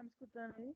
¿Me escuchan ahí?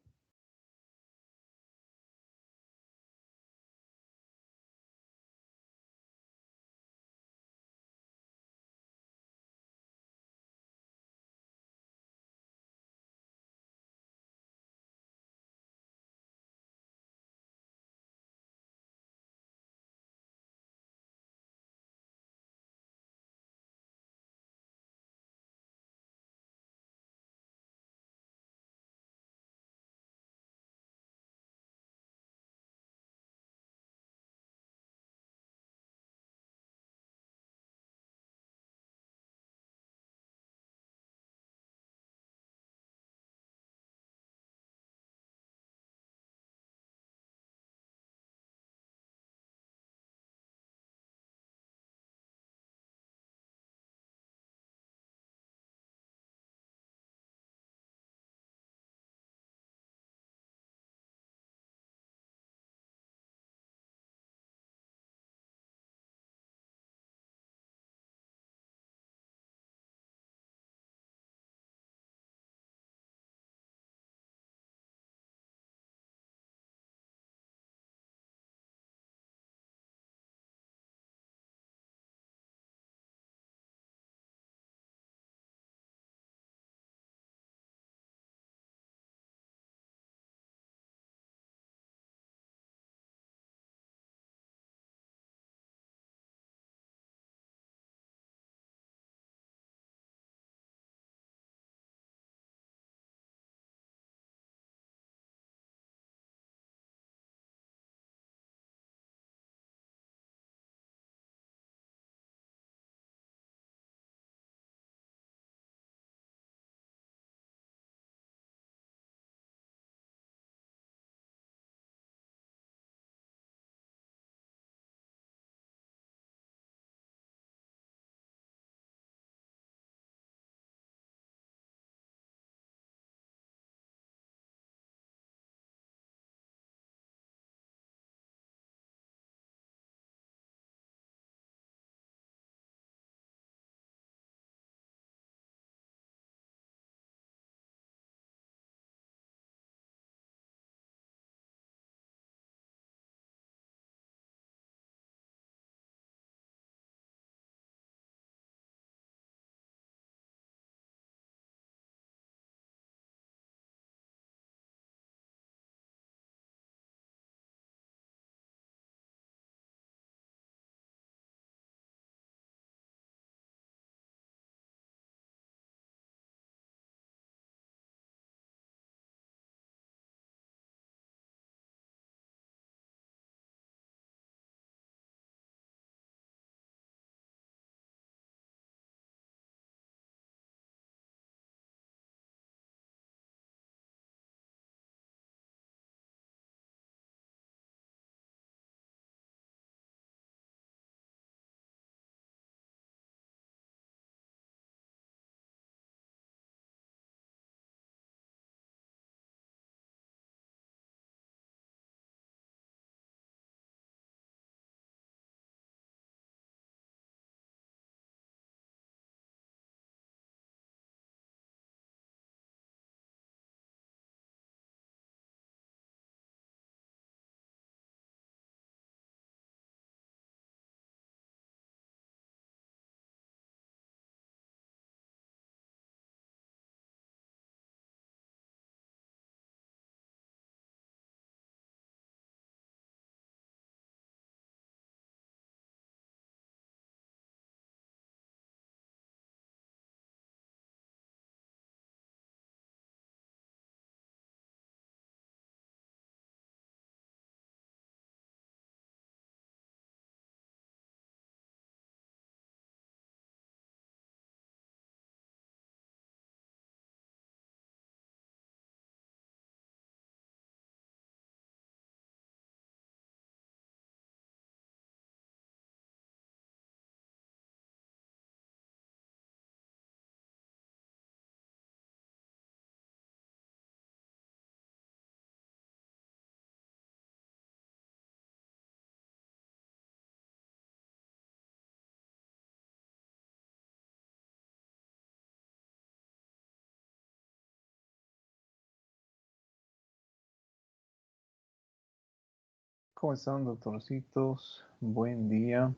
¿Cómo están, doctorcitos? Buen día.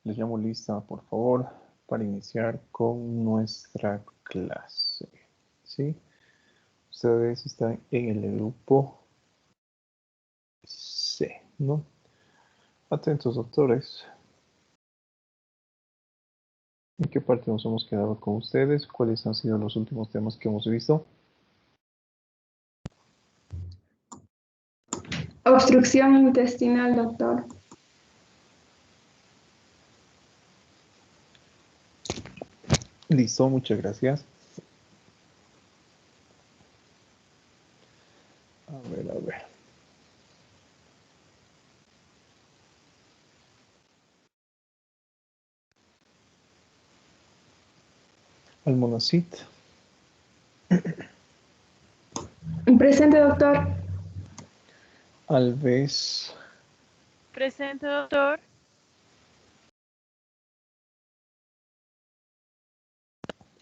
Les llamo lista, por favor, para iniciar con nuestra clase. ¿Sí? Ustedes están en el grupo C, ¿no? Atentos, doctores. ¿En qué parte nos hemos quedado con ustedes? ¿Cuáles han sido los últimos temas que hemos visto? Obstrucción intestinal, doctor. Listo, muchas gracias. A ver. Almonacid. Presente, doctor. Alves. Presente, doctor.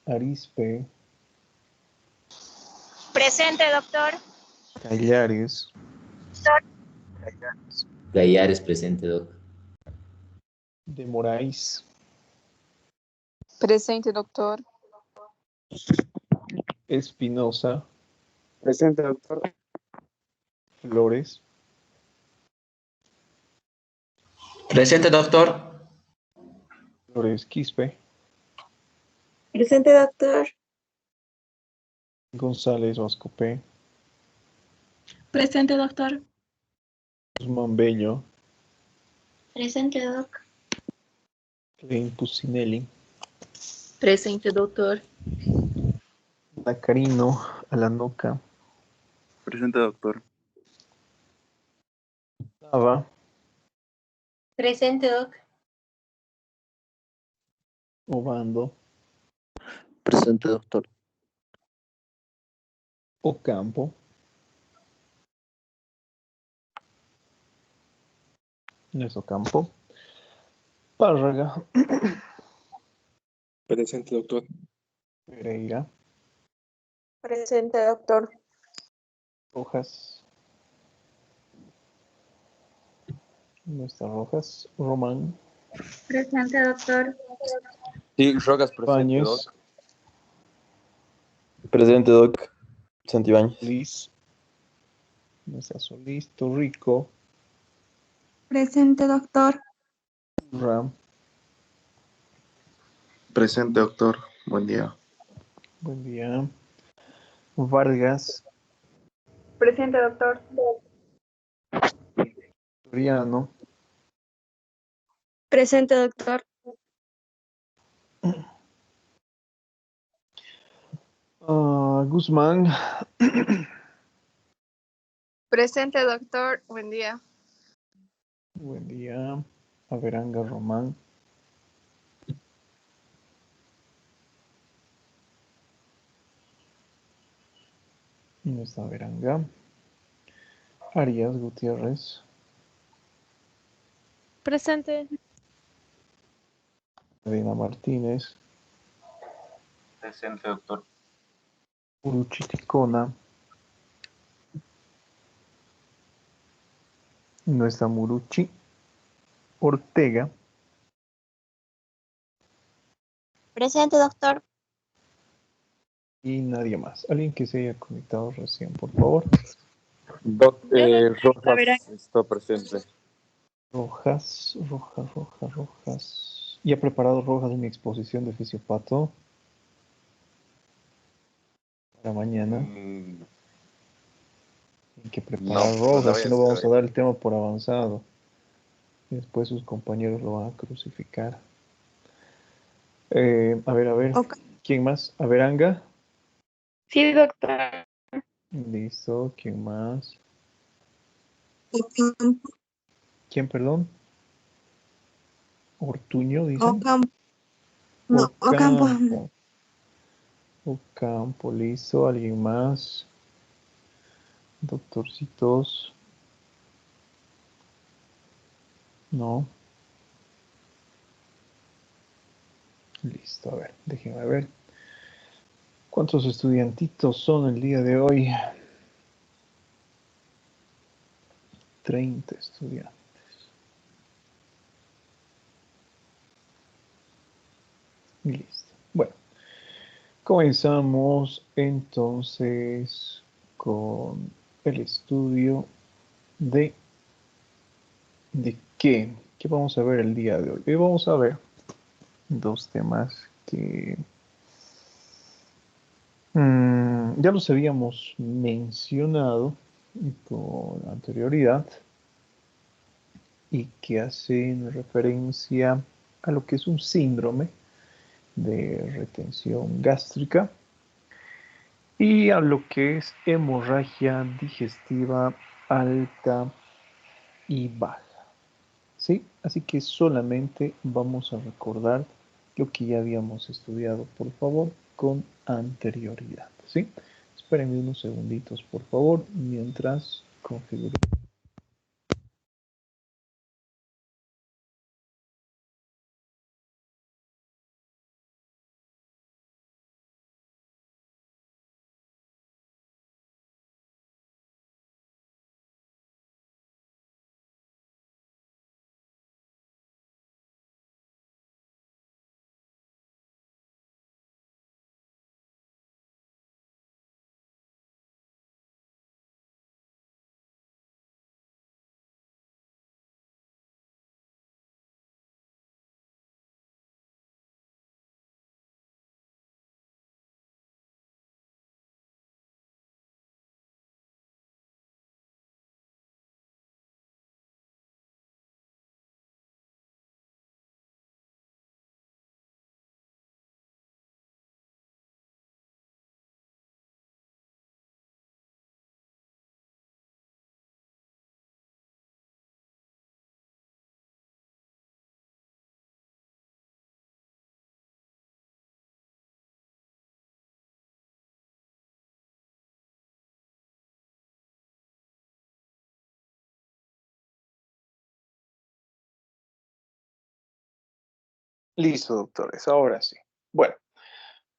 Arispe. Presente, doctor. Callares. Gallares presente, doc. De Moraes. Presente, doctor. Espinosa. Presente, doctor. Flores. Presente, doctor. Flores Quispe. Presente, doctor. González Vascopé. Presente, doctor. Guzmán Bello. Presente, doc. Klein Pucinelli. Presente, doctor. Nacarino Alanoca. Presente, doctor. Nava. Presente, doc. Obando. Presente, doctor. Ocampo. No es Ocampo. Párraga. Presente, doctor. Pereira. Presente, doctor. Rojas. No está Rojas. Román. Presente, doctor. Sí, Rojas, presente, Bañez. doc. Presente, doc. Santibáñez. Solís. No está Solís. Torrico. Presente, doctor. Ram. Presente, doctor. Buen día. Buen día. Vargas. Presente, doctor. Soriano. Presente, doctor. Guzmán. Presente, doctor. Buen día. Buen día. Averanga Román. No está Averanga. Arias Gutiérrez. Presente. Medina Martínez. Presente, doctor. Uruchi Ticona. No está Muruchi. Ortega. Presente, doctor. Y nadie más. Alguien que se haya conectado recién, por favor. Doc, A ver, Rojas está presente. Rojas. ¿Ya ha preparado Rojas mi exposición de fisiopato? Para mañana. Hay que preparar No, pues la Rojas, voy a si no hacer vamos a hoy. dar el tema por avanzado. Y después sus compañeros lo van a crucificar. A ver. Ok. ¿Quién más? Averanga. Sí, doctor. Listo. ¿Quién más? Ocampo. ¿Quién, perdón? Ortuño, dicen. Ocampo. No, Ocampo. Ocampo, listo. ¿Alguien más? Doctorcitos. No. Listo, a ver, déjenme ver. ¿Cuántos estudiantitos son el día de hoy? 30 estudiantes. Listo. Bueno, comenzamos entonces con el estudio de qué. ¿Qué vamos a ver el día de hoy? Hoy vamos a ver dos temas que ya los habíamos mencionado con anterioridad y que hacen referencia a lo que es un síndrome de retención gástrica y a lo que es hemorragia digestiva alta y baja. ¿Sí? Así que solamente vamos a recordar lo que ya habíamos estudiado, por favor, con anterioridad. ¿Sí? Espérenme unos segunditos, por favor, mientras configuro. Listo, doctores, ahora sí. Bueno,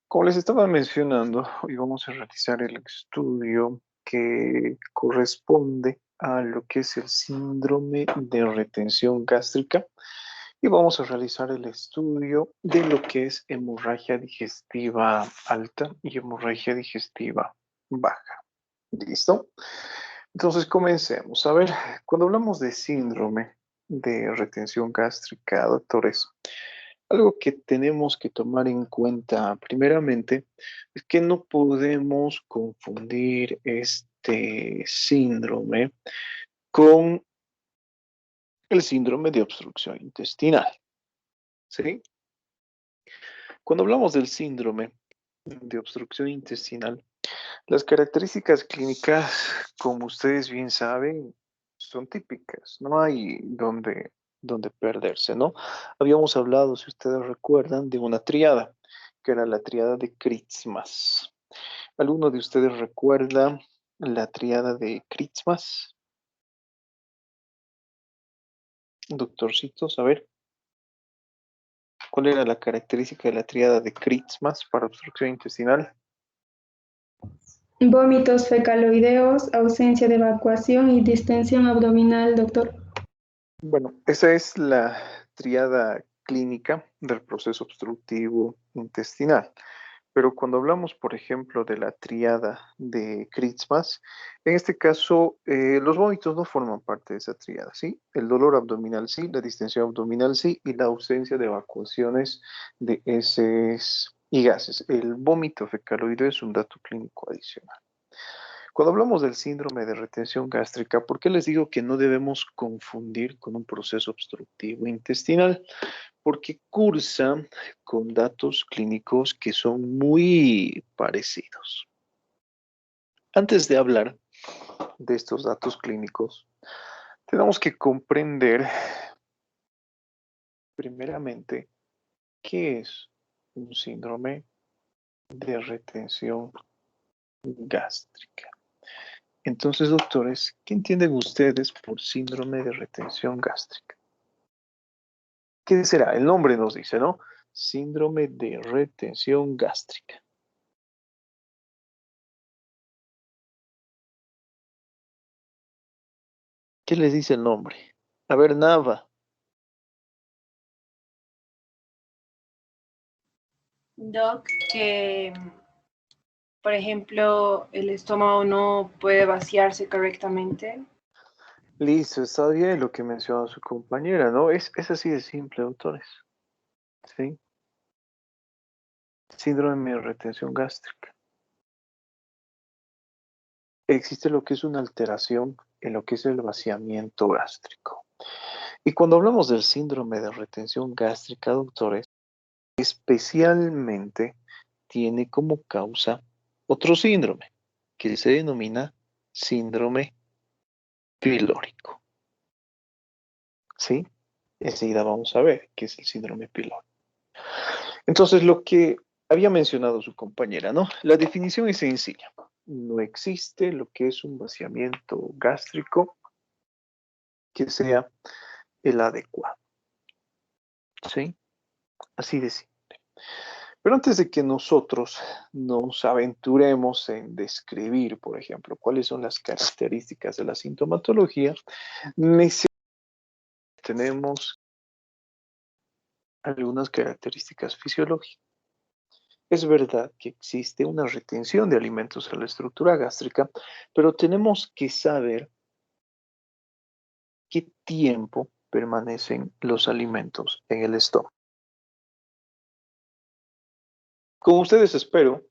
como les estaba mencionando, hoy vamos a realizar el estudio que corresponde a lo que es el síndrome de retención gástrica y vamos a realizar el estudio de lo que es hemorragia digestiva alta y hemorragia digestiva baja. ¿Listo? Entonces comencemos. A ver, cuando hablamos de síndrome de retención gástrica, doctores, algo que tenemos que tomar en cuenta primeramente es que no podemos confundir este síndrome con el síndrome de obstrucción intestinal, ¿sí? Cuando hablamos del síndrome de obstrucción intestinal, las características clínicas, como ustedes bien saben, son típicas. No hay donde perderse, ¿no? Habíamos hablado, si ustedes recuerdan, de una triada, que era la triada de Kritsmas. ¿Alguno de ustedes recuerda la triada de Kritsmas? Doctorcitos, a ver, ¿cuál era la característica de la triada de Kritsmas para obstrucción intestinal? Vómitos fecaloideos, ausencia de evacuación y distensión abdominal, doctor. Bueno, esa es la triada clínica del proceso obstructivo intestinal. Pero cuando hablamos, por ejemplo, de la triada de Kritsmas, en este caso, los vómitos no forman parte de esa triada, ¿sí? El dolor abdominal sí, la distensión abdominal sí, y la ausencia de evacuaciones de heces y gases. El vómito fecaloideo es un dato clínico adicional. Cuando hablamos del síndrome de retención gástrica, ¿por qué les digo que no debemos confundir con un proceso obstructivo intestinal? Porque cursa con datos clínicos que son muy parecidos. Antes de hablar de estos datos clínicos, tenemos que comprender primeramente qué es un síndrome de retención gástrica. Entonces, doctores, ¿qué entienden ustedes por síndrome de retención gástrica? ¿Qué será? El nombre nos dice, ¿no? Síndrome de retención gástrica. ¿Qué les dice el nombre? A ver, Nava. Doc, que, por ejemplo, el estómago no puede vaciarse correctamente. Listo, está bien lo que mencionó su compañera, ¿no? Es así de simple, doctores. ¿Sí? Síndrome de retención gástrica. Existe lo que es una alteración en lo que es el vaciamiento gástrico. Y cuando hablamos del síndrome de retención gástrica, doctores, especialmente tiene como causa otro síndrome que se denomina síndrome pilórico. ¿Sí? Enseguida vamos a ver qué es el síndrome pilórico. Entonces, lo que había mencionado su compañera, ¿no? La definición es sencilla. No existe lo que es un vaciamiento gástrico que sea el adecuado. ¿Sí? Así de simple. Pero antes de que nosotros nos aventuremos en describir, por ejemplo, cuáles son las características de la sintomatología, tenemos algunas características fisiológicas. Es verdad que existe una retención de alimentos en la estructura gástrica, pero tenemos que saber qué tiempo permanecen los alimentos en el estómago. Con ustedes espero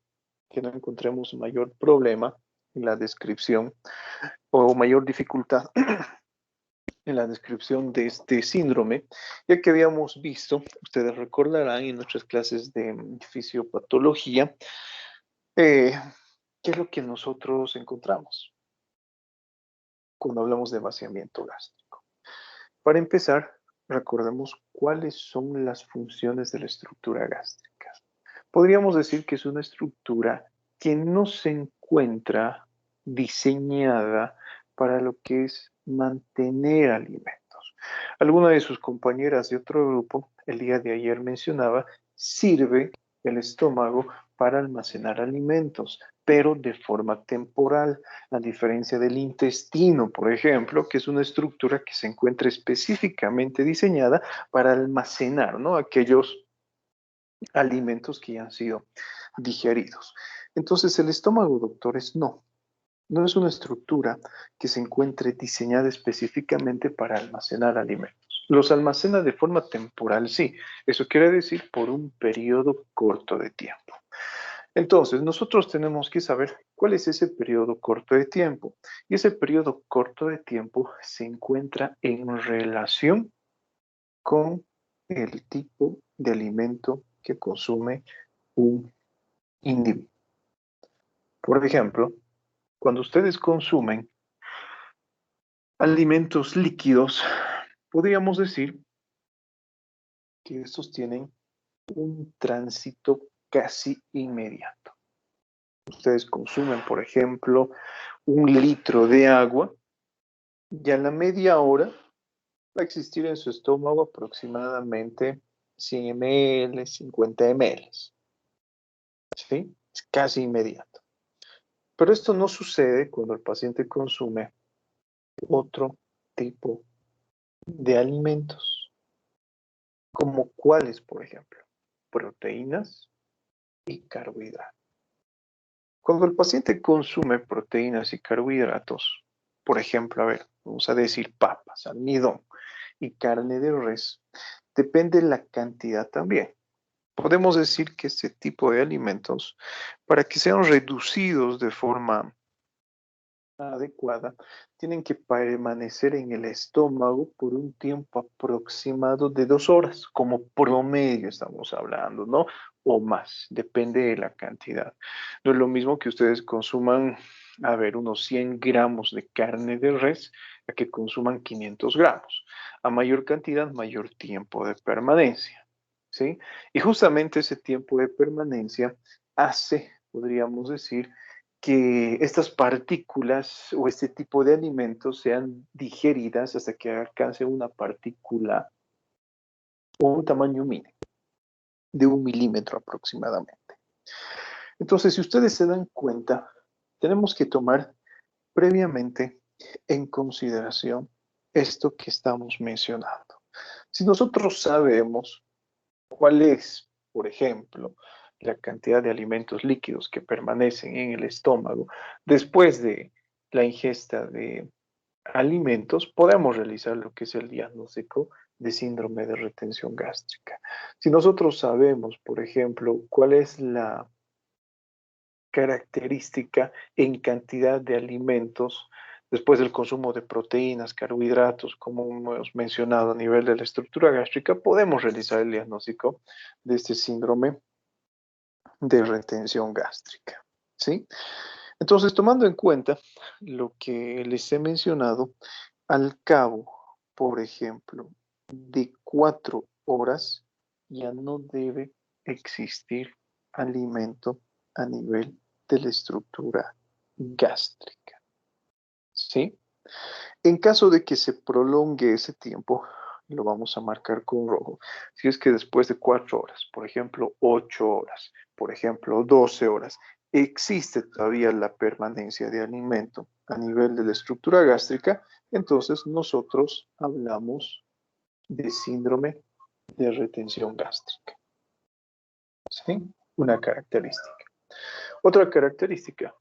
que no encontremos mayor problema en la descripción o mayor dificultad en la descripción de este síndrome, ya que habíamos visto, ustedes recordarán en nuestras clases de fisiopatología, qué es lo que nosotros encontramos cuando hablamos de vaciamiento gástrico. Para empezar, recordemos cuáles son las funciones de la estructura gástrica. Podríamos decir que es una estructura que no se encuentra diseñada para lo que es mantener alimentos. Alguna de sus compañeras de otro grupo el día de ayer mencionaba, sirve el estómago para almacenar alimentos, pero de forma temporal, a diferencia del intestino, por ejemplo, que es una estructura que se encuentra específicamente diseñada para almacenar, ¿no?, aquellos alimentos que ya han sido digeridos. Entonces, el estómago, doctores, no es una estructura que se encuentre diseñada específicamente para almacenar alimentos. Los almacena de forma temporal, sí. Eso quiere decir por un periodo corto de tiempo. Entonces, nosotros tenemos que saber cuál es ese periodo corto de tiempo. Y ese periodo corto de tiempo se encuentra en relación con el tipo de alimento que consume un individuo. Por ejemplo, cuando ustedes consumen alimentos líquidos, podríamos decir que estos tienen un tránsito casi inmediato. Ustedes consumen, por ejemplo, 1 litro de agua y a la media hora va a existir en su estómago aproximadamente 100 ml, 50 ml. ¿Sí? Es casi inmediato. Pero esto no sucede cuando el paciente consume otro tipo de alimentos. ¿Como cuáles, por ejemplo? Proteínas y carbohidratos. Cuando el paciente consume proteínas y carbohidratos, por ejemplo, a ver, vamos a decir papas, almidón y carne de res, depende la cantidad también. Podemos decir que este tipo de alimentos, para que sean reducidos de forma adecuada, tienen que permanecer en el estómago por un tiempo aproximado de 2 horas, como promedio estamos hablando, ¿no? O más, depende de la cantidad. No es lo mismo que ustedes consuman, a ver, unos 100 gramos de carne de res, a que consuman 500 gramos. A mayor cantidad, mayor tiempo de permanencia, ¿sí? Y justamente ese tiempo de permanencia hace, podríamos decir, que estas partículas o este tipo de alimentos sean digeridas hasta que alcance una partícula o un tamaño mínimo de 1 milímetro aproximadamente. Entonces, si ustedes se dan cuenta, tenemos que tomar previamente en consideración esto que estamos mencionando. Si nosotros sabemos cuál es, por ejemplo, la cantidad de alimentos líquidos que permanecen en el estómago después de la ingesta de alimentos, podemos realizar lo que es el diagnóstico de síndrome de retención gástrica. Si nosotros sabemos, por ejemplo, cuál es la característica en cantidad de alimentos después del consumo de proteínas, carbohidratos, como hemos mencionado a nivel de la estructura gástrica, podemos realizar el diagnóstico de este síndrome de retención gástrica, ¿sí? Entonces, tomando en cuenta lo que les he mencionado, al cabo, por ejemplo, de 4 horas, ya no debe existir alimento a nivel de la estructura gástrica, ¿sí? En caso de que se prolongue ese tiempo, lo vamos a marcar con rojo. Si es que después de 4 horas, por ejemplo, 8 horas, por ejemplo, 12 horas, existe todavía la permanencia de alimento a nivel de la estructura gástrica, entonces nosotros hablamos de síndrome de retención gástrica. ¿Sí? Una característica. Otra característica,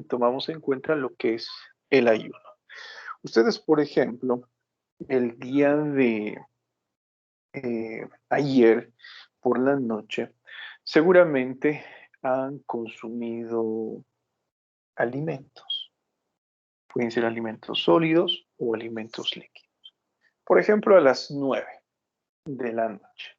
tomamos en cuenta lo que es el ayuno. Ustedes, por ejemplo, el día de ayer por la noche, seguramente han consumido alimentos. Pueden ser alimentos sólidos o alimentos líquidos. Por ejemplo, a las 9 de la noche.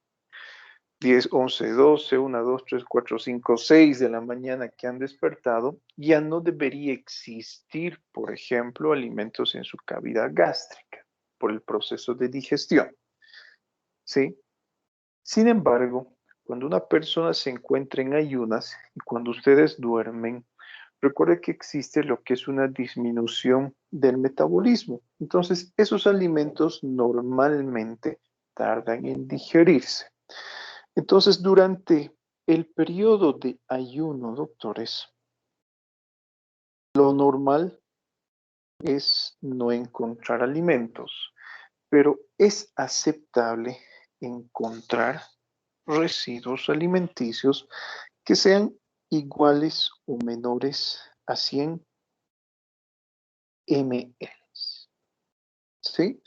10, 11, 12, 1, 2, 3, 4, 5, 6 de la mañana que han despertado, ya no debería existir, por ejemplo, alimentos en su cavidad gástrica por el proceso de digestión. ¿Sí? Sin embargo, cuando una persona se encuentra en ayunas y cuando ustedes duermen, recuerde que existe lo que es una disminución del metabolismo. Entonces, esos alimentos normalmente tardan en digerirse. Entonces, durante el periodo de ayuno, doctores, lo normal es no encontrar alimentos, pero es aceptable encontrar residuos alimenticios que sean iguales o menores a 100 ml. ¿Sí?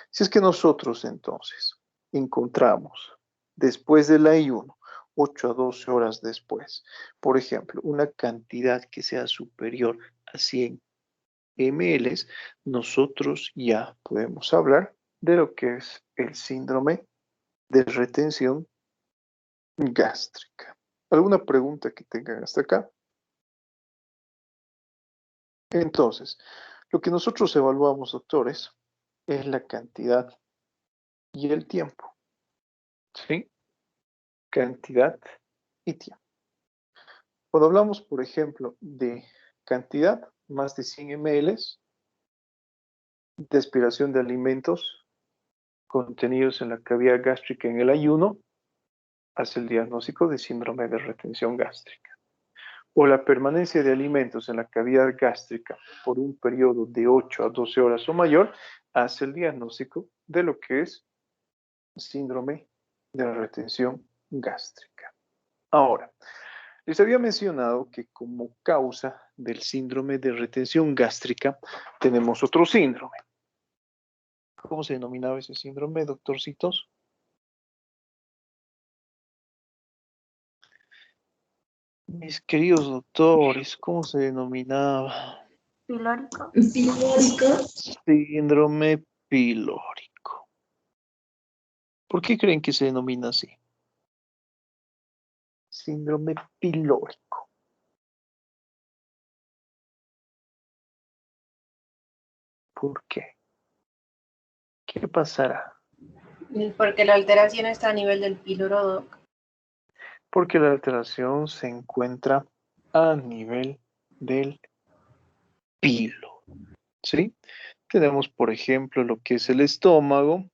Si es que nosotros entonces encontramos después del ayuno, 8 a 12 horas después, por ejemplo, una cantidad que sea superior a 100 ml, nosotros ya podemos hablar de lo que es el síndrome de retención gástrica. ¿Alguna pregunta que tengan hasta acá? Entonces, lo que nosotros evaluamos, doctores, es la cantidad y el tiempo. ¿Sí? Cantidad y tiempo. Cuando hablamos, por ejemplo, de cantidad, más de 100 ml de aspiración de alimentos contenidos en la cavidad gástrica en el ayuno, hace el diagnóstico de síndrome de retención gástrica. O la permanencia de alimentos en la cavidad gástrica por un periodo de 8 a 12 horas o mayor, hace el diagnóstico de lo que es síndrome de retención gástrica. Ahora, les había mencionado que como causa del síndrome de retención gástrica tenemos otro síndrome. ¿Cómo se denominaba ese síndrome, doctorcitos? Mis queridos doctores, ¿cómo se denominaba? Pilórico. Síndrome pilórico. ¿Por qué creen que se denomina así? Síndrome pilórico. ¿Por qué? ¿Qué pasará? Porque la alteración está a nivel del píloro, doc. Porque la alteración se encuentra a nivel del píloro. ¿Sí? Tenemos, por ejemplo, lo que es el estómago,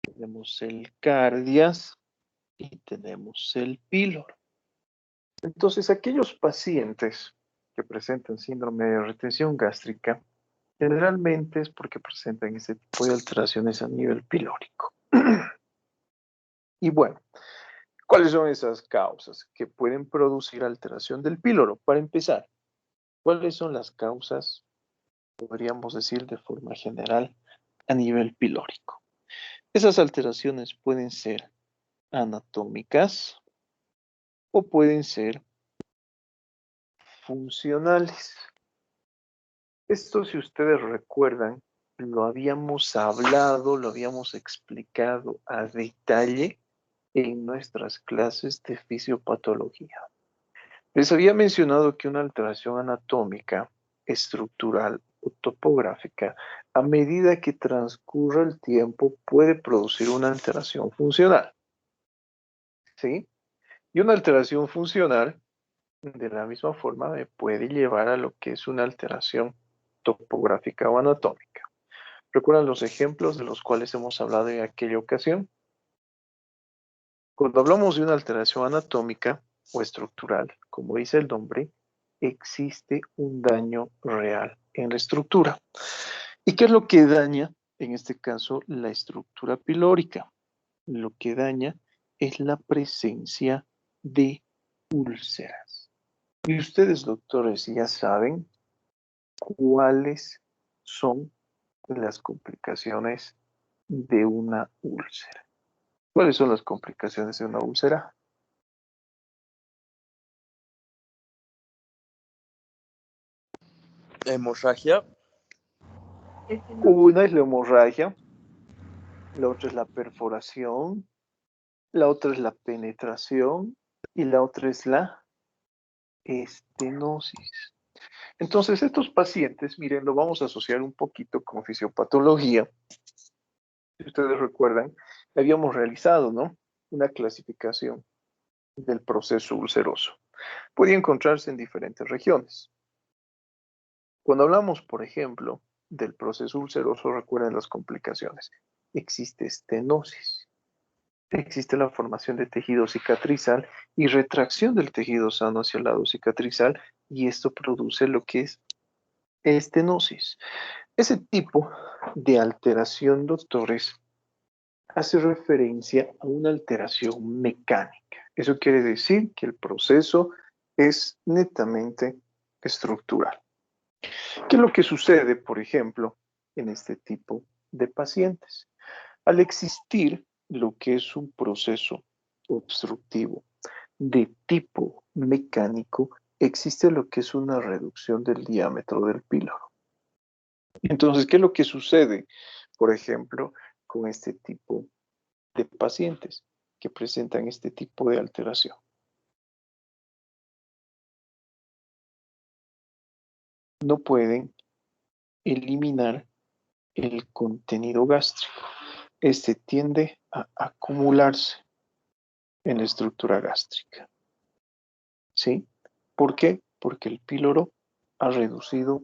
tenemos el cardias y tenemos el píloro. Entonces, aquellos pacientes que presentan síndrome de retención gástrica Generalmente es porque presentan ese tipo de alteraciones a nivel pilórico. Y bueno, ¿cuáles son esas causas que pueden producir alteración del píloro? Para empezar, ¿cuáles son las causas, podríamos decir de forma general, a nivel pilórico? Esas alteraciones pueden ser anatómicas o pueden ser funcionales. Esto, si ustedes recuerdan, lo habíamos hablado, lo habíamos explicado a detalle en nuestras clases de fisiopatología. Les había mencionado que una alteración anatómica, estructural o topográfica, a medida que transcurra el tiempo, puede producir una alteración funcional. ¿Sí? Y una alteración funcional, de la misma forma, me puede llevar a lo que es una alteración topográfica o anatómica. ¿Recuerdan los ejemplos de los cuales hemos hablado en aquella ocasión? Cuando hablamos de una alteración anatómica o estructural, como dice el nombre, existe un daño real en la estructura. ¿Y qué es lo que daña? En este caso, la estructura pilórica. Lo que daña es la presencia de úlceras. Y ustedes, doctores, ya saben cuáles son las complicaciones de una úlcera. ¿Cuáles son las complicaciones de una úlcera? Hemorragia. Una es la hemorragia, la otra es la perforación, la otra es la penetración y la otra es la estenosis. Entonces, estos pacientes, miren, lo vamos a asociar un poquito con fisiopatología. Si ustedes recuerdan, habíamos realizado, ¿no?, una clasificación del proceso ulceroso. Puede encontrarse en diferentes regiones. Cuando hablamos, por ejemplo, del proceso ulceroso, recuerden las complicaciones. Existe estenosis, existe la formación de tejido cicatrizal y retracción del tejido sano hacia el lado cicatrizal, y esto produce lo que es estenosis. Ese tipo de alteración, doctores, hace referencia a una alteración mecánica. Eso quiere decir que el proceso es netamente estructural. ¿Qué es lo que sucede, por ejemplo, en este tipo de pacientes? Al existir lo que es un proceso obstructivo de tipo mecánico, existe lo que es una reducción del diámetro del píloro. Entonces, ¿qué es lo que sucede, por ejemplo, con este tipo de pacientes que presentan este tipo de alteración? No pueden eliminar el contenido gástrico. Este tiende a acumularse en la estructura gástrica. ¿Sí? ¿Por qué? Porque el píloro ha reducido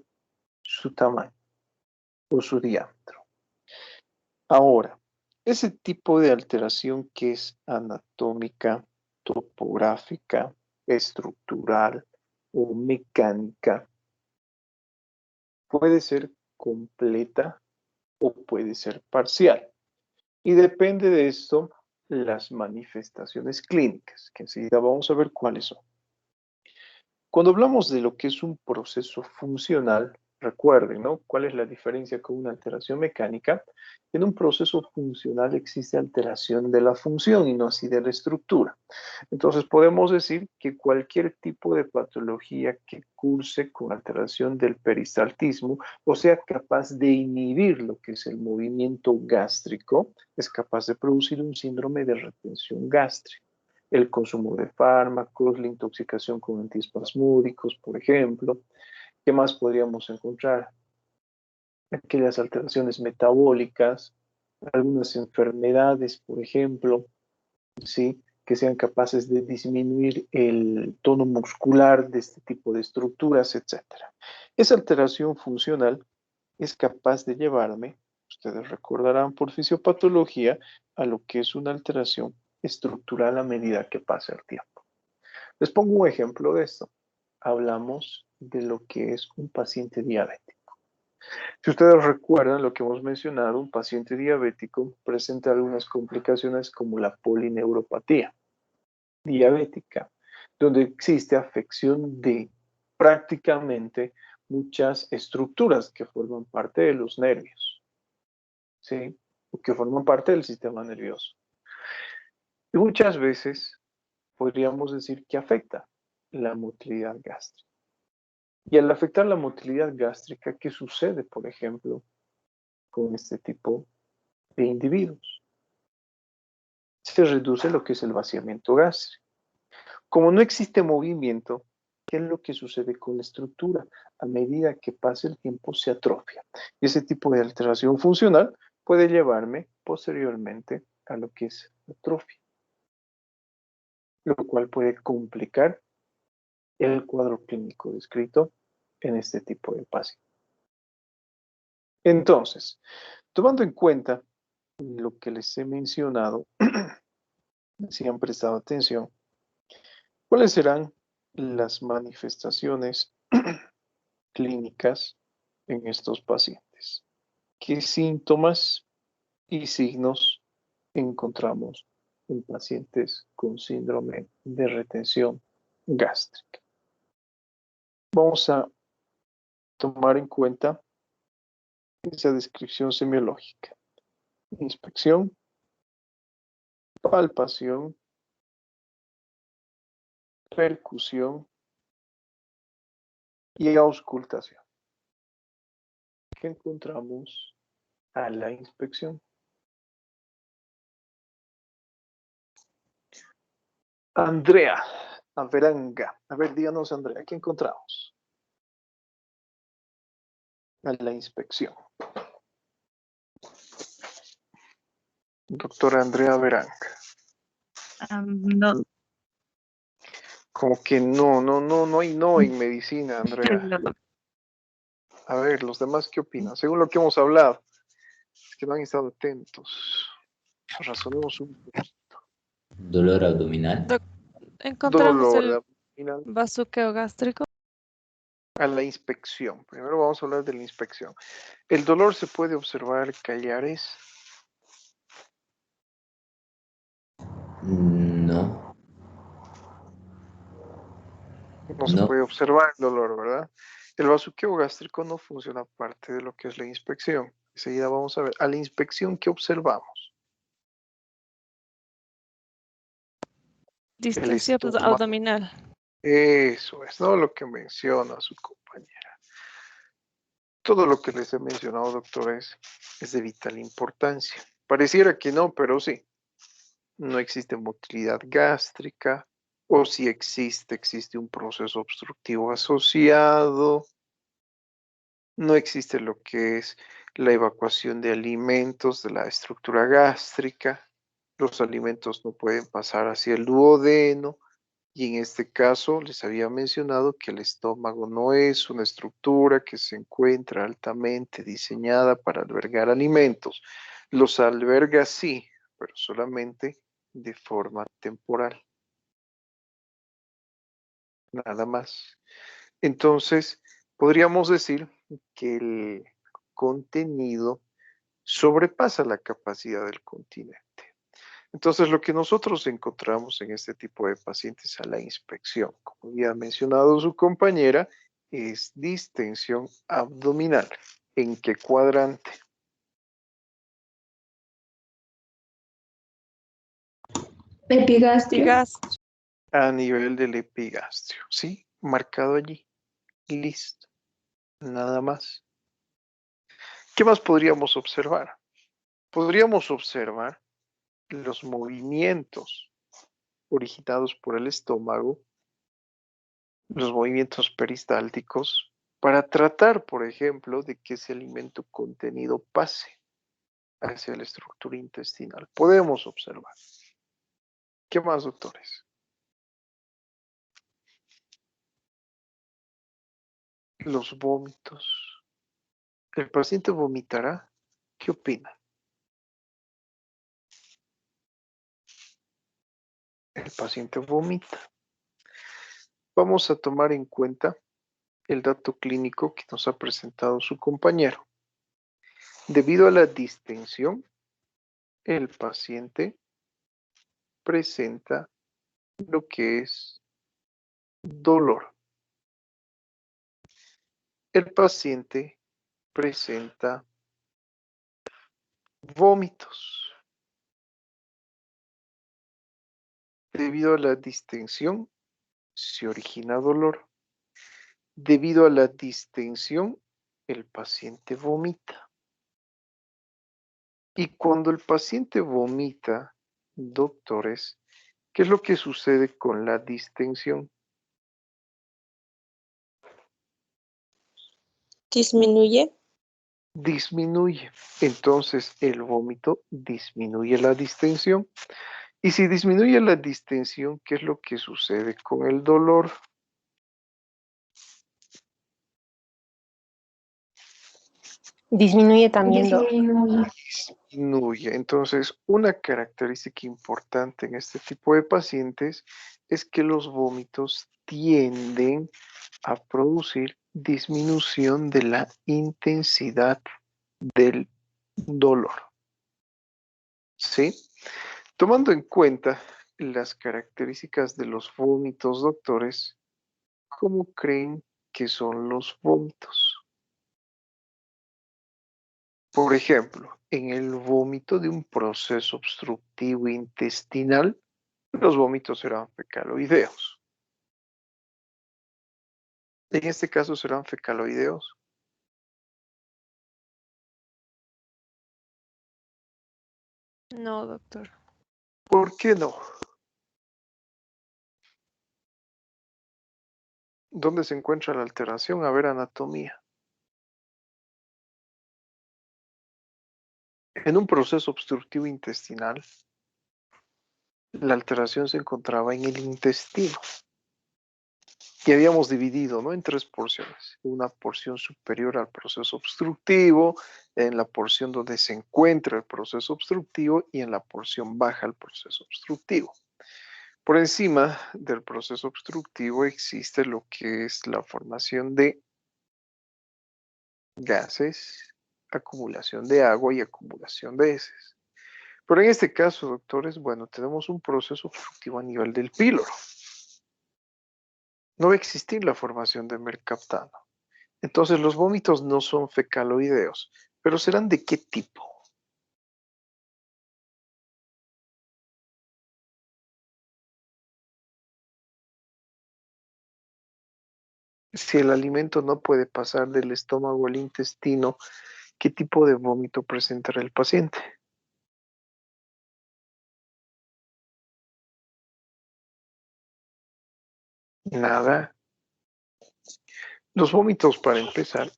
su tamaño o su diámetro. Ahora, ese tipo de alteración que es anatómica, topográfica, estructural o mecánica, puede ser completa o puede ser parcial. Y depende de esto las manifestaciones clínicas, que enseguida vamos a ver cuáles son. Cuando hablamos de lo que es un proceso funcional, recuerden, ¿no?, ¿cuál es la diferencia con una alteración mecánica? En un proceso funcional existe alteración de la función y no así de la estructura. Entonces podemos decir que cualquier tipo de patología que curse con alteración del peristaltismo, o sea, capaz de inhibir lo que es el movimiento gástrico, es capaz de producir un síndrome de retención gástrica. El consumo de fármacos, la intoxicación con antiespasmódicos, por ejemplo. ¿Qué más podríamos encontrar? Aquellas alteraciones metabólicas, algunas enfermedades, por ejemplo, ¿sí?, que sean capaces de disminuir el tono muscular de este tipo de estructuras, etc. Esa alteración funcional es capaz de llevarme, ustedes recordarán por fisiopatología, a lo que es una alteración estructural a medida que pasa el tiempo. Les pongo un ejemplo de esto. Hablamos de lo que es un paciente diabético. Si ustedes recuerdan lo que hemos mencionado, un paciente diabético presenta algunas complicaciones como la polineuropatía diabética, donde existe afección de prácticamente muchas estructuras que forman parte de los nervios, ¿sí? O que forman parte del sistema nervioso. Y muchas veces podríamos decir que afecta la motilidad gástrica. Y al afectar la motilidad gástrica, ¿qué sucede, por ejemplo, con este tipo de individuos? Se reduce lo que es el vaciamiento gástrico. Como no existe movimiento, ¿qué es lo que sucede con la estructura? A medida que pasa el tiempo se atrofia. Y ese tipo de alteración funcional puede llevarme posteriormente a lo que es atrofia, lo cual puede complicar el cuadro clínico descrito en este tipo de paciente. Entonces, tomando en cuenta lo que les he mencionado, si han prestado atención, ¿cuáles serán las manifestaciones clínicas en estos pacientes? ¿Qué síntomas y signos encontramos en pacientes con síndrome de retención gástrica? Vamos a tomar en cuenta esa descripción semiológica. Inspección, palpación, percusión y auscultación. ¿Qué encontramos a la inspección? Andrea Averanga. A ver, díganos, Andrea, ¿qué encontramos a la inspección? Doctora Andrea Averanga. No, Como que no hay no en medicina, Andrea. no. A ver, los demás, ¿qué opinan? Según lo que hemos hablado, es que no han estado atentos. Razonemos un poco. Dolor abdominal. Encontramos Dolor el abdominal. bazuqueo gástrico. A la inspección. Primero vamos a hablar de la inspección. El dolor se puede observar callares. No, No se no. puede observar el dolor, ¿verdad? El bazuqueo gástrico no funciona parte de lo que es la inspección. Enseguida vamos a ver. A la inspección, ¿qué observamos? El Distensión estómago. abdominal. Eso es, ¿no? Lo que menciona su compañera. Todo lo que les he mencionado, doctores, es de vital importancia. Pareciera que no, pero sí. No existe motilidad gástrica, o si existe un proceso obstructivo asociado. No existe lo que es la evacuación de alimentos de la estructura gástrica. Los alimentos no pueden pasar hacia el duodeno. Y en este caso les había mencionado que el estómago no es una estructura que se encuentra altamente diseñada para albergar alimentos. Los alberga sí, pero solamente de forma temporal. Nada más. Entonces, podríamos decir que el contenido sobrepasa la capacidad del continente. Entonces, lo que nosotros encontramos en este tipo de pacientes a la inspección, como había mencionado su compañera, es distensión abdominal. ¿En qué cuadrante? Epigastrio. A nivel del epigastrio, ¿sí? Marcado allí. Listo. Nada más. ¿Qué más podríamos observar? Podríamos observar los movimientos originados por el estómago, los movimientos peristálticos, para tratar, por ejemplo, de que ese alimento contenido pase hacia la estructura intestinal. Podemos observar. ¿Qué más, doctores? Los vómitos. ¿El paciente vomitará? ¿Qué opina? El paciente vomita. Vamos a tomar en cuenta el dato clínico que nos ha presentado su compañero. Debido a la distensión, el paciente presenta lo que es dolor. El paciente presenta vómitos. Debido a la distensión, se origina dolor. Debido a la distensión, el paciente vomita. Y cuando el paciente vomita, doctores, ¿qué es lo que sucede con la distensión? Disminuye. Disminuye. Entonces el vómito disminuye la distensión. Y si disminuye la distensión, ¿qué es lo que sucede con el dolor? Disminuye también, Disminuye. Disminuye. Entonces, una característica importante en este tipo de pacientes es que los vómitos tienden a producir disminución de la intensidad del dolor. ¿Sí? Tomando en cuenta las características de los vómitos, doctores, ¿cómo creen que son los vómitos? Por ejemplo, en el vómito de un proceso obstructivo intestinal, los vómitos serán fecaloideos. En este caso serán fecaloideos. No, doctor. ¿Por qué no? ¿Dónde se encuentra la alteración? A ver, anatomía. En un proceso obstructivo intestinal, la alteración se encontraba en el intestino. Y habíamos dividido, ¿no?, en tres porciones. Una porción superior al proceso obstructivo, en la porción donde se encuentra el proceso obstructivo y en la porción baja el proceso obstructivo. Por encima del proceso obstructivo existe lo que es la formación de gases, acumulación de agua y acumulación de heces. Pero en este caso, doctores, bueno, tenemos un proceso obstructivo a nivel del píloro. No va a existir la formación de mercaptano. Entonces los vómitos no son fecaloideos, pero ¿serán de qué tipo? Si el alimento no puede pasar del estómago al intestino, ¿qué tipo de vómito presentará el paciente? Nada. Los vómitos, para empezar,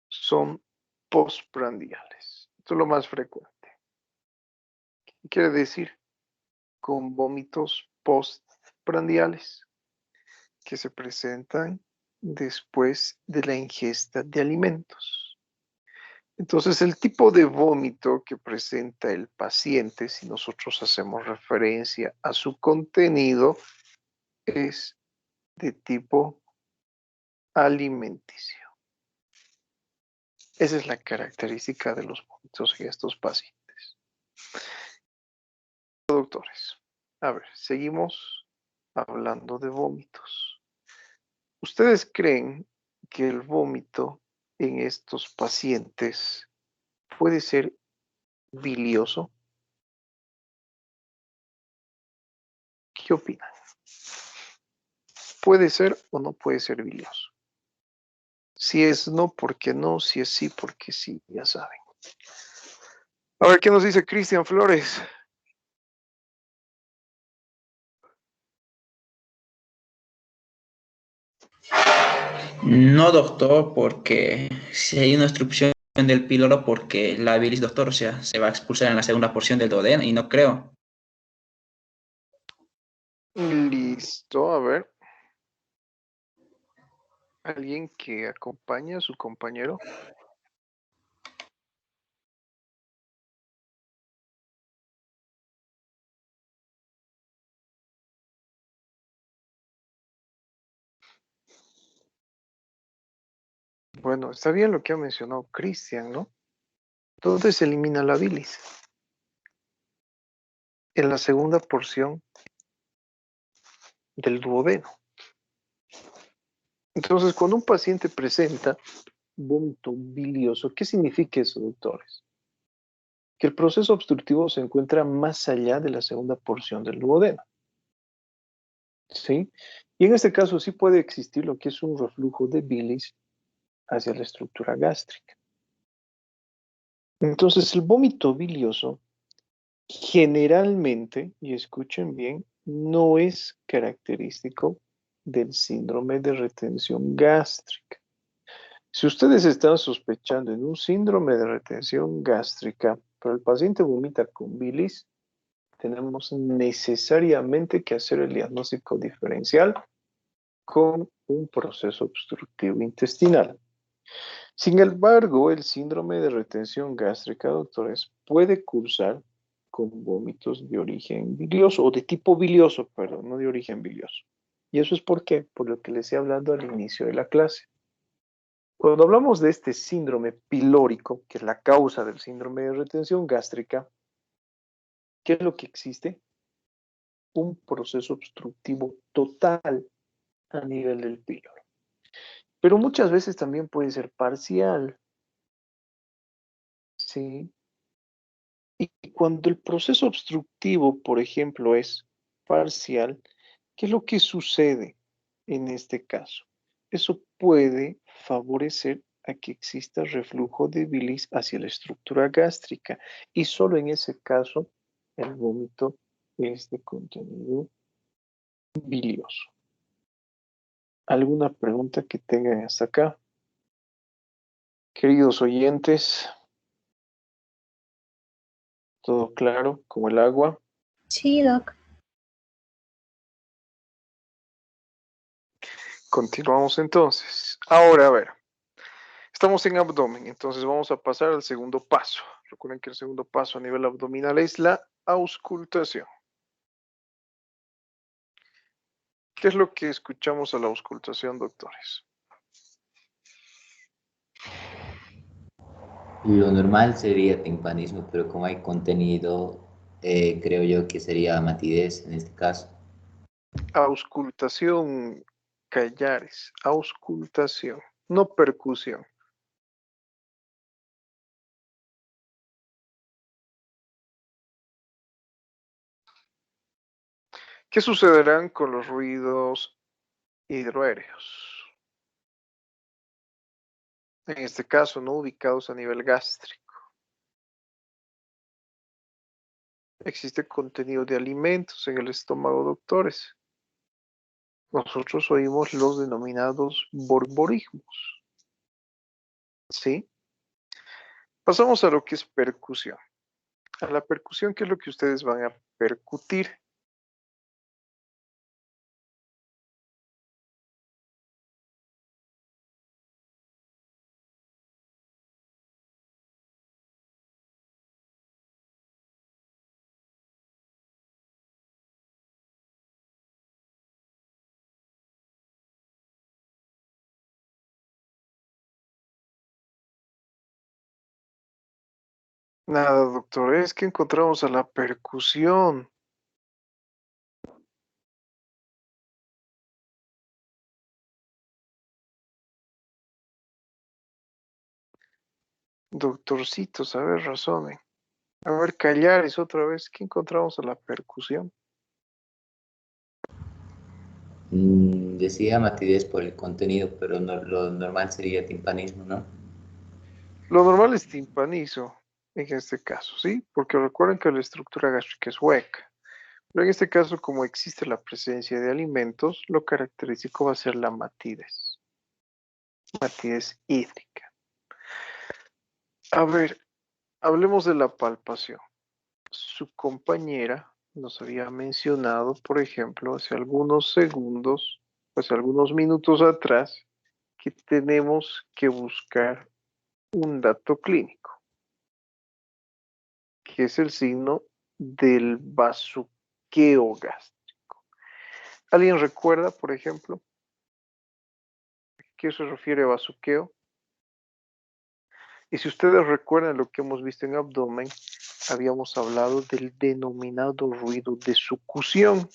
son postprandiales. Esto es lo más frecuente. ¿Qué quiere decir? Con vómitos postprandiales, que se presentan después de la ingesta de alimentos. Entonces, el tipo de vómito que presenta el paciente, si nosotros hacemos referencia a su contenido, es de tipo alimenticio. Esa es la característica de los vómitos en estos pacientes. Doctores, a ver, seguimos hablando de vómitos. ¿Ustedes creen que el vómito en estos pacientes puede ser bilioso? ¿Qué opinan? ¿Puede ser o no puede ser bilioso? Si es no, ¿por qué no? Si es sí, porque sí, ya saben. A ver, ¿qué nos dice Cristian Flores? No, doctor, porque si hay una obstrucción del píloro, porque la bilis, doctor, o sea, se va a expulsar en la segunda porción del duodeno y no creo. Listo, a ver. ¿Alguien que acompañe a su compañero? Bueno, está bien lo que ha mencionado Cristian, ¿no? ¿Dónde se elimina la bilis? En la segunda porción del duodeno. Entonces, cuando un paciente presenta vómito bilioso, ¿qué significa eso, doctores? Que el proceso obstructivo se encuentra más allá de la segunda porción del duodeno. ¿Sí? Y en este caso sí puede existir lo que es un reflujo de bilis hacia la estructura gástrica. Entonces, el vómito bilioso generalmente, y escuchen bien, no es característico del síndrome de retención gástrica. Si ustedes están sospechando en un síndrome de retención gástrica, pero el paciente vomita con bilis, tenemos necesariamente que hacer el diagnóstico diferencial con un proceso obstructivo intestinal. Sin embargo, el síndrome de retención gástrica, doctores, puede cursar con vómitos de origen bilioso, o de tipo bilioso, perdón, no de origen bilioso. ¿Y eso es por qué? Por lo que les he hablado al inicio de la clase. Cuando hablamos de este síndrome pilórico, que es la causa del síndrome de retención gástrica, ¿qué es lo que existe? Un proceso obstructivo total a nivel del píloro. Pero muchas veces también puede ser parcial, ¿sí? Y cuando el proceso obstructivo, por ejemplo, es parcial, ¿qué es lo que sucede en este caso? Eso puede favorecer a que exista reflujo de bilis hacia la estructura gástrica y solo en ese caso el vómito es de contenido bilioso. ¿Alguna pregunta que tengan hasta acá? Queridos oyentes, ¿todo claro como el agua? Sí, Doc. Continuamos entonces. Ahora, a ver, estamos en abdomen, entonces vamos a pasar al segundo paso. Recuerden que el segundo paso a nivel abdominal es la auscultación. ¿Qué es lo que escuchamos a la auscultación, doctores? Lo normal sería timpanismo, pero como hay contenido, creo yo que sería matidez en este caso. Auscultación, Callares, auscultación, no percusión. ¿Qué sucederán con los ruidos hidroaéreos? En este caso, no ubicados a nivel gástrico. Existe contenido de alimentos en el estómago, doctores. Nosotros oímos los denominados borborismos. ¿Sí? Pasamos a lo que es percusión. A la percusión, ¿qué es lo que ustedes van a percutir? Nada, doctor, es que encontramos a la percusión. Doctorcitos, a ver, razonen. A ver, Callares otra vez, ¿qué encontramos a la percusión? Decía matidez por el contenido, pero lo normal sería timpanismo, ¿no? Lo normal es timpanizo, en este caso, ¿sí? Porque recuerden que la estructura gástrica es hueca. Pero en este caso, como existe la presencia de alimentos, lo característico va a ser la matidez. Matidez hídrica. A ver, hablemos de la palpación. Su compañera nos había mencionado, por ejemplo, hace algunos segundos, hace algunos minutos atrás, que tenemos que buscar un dato clínico, que es el signo del bazuqueo gástrico. ¿Alguien recuerda, por ejemplo, a qué se refiere bazuqueo? Y si ustedes recuerdan lo que hemos visto en abdomen, habíamos hablado del denominado ruido de sucusión,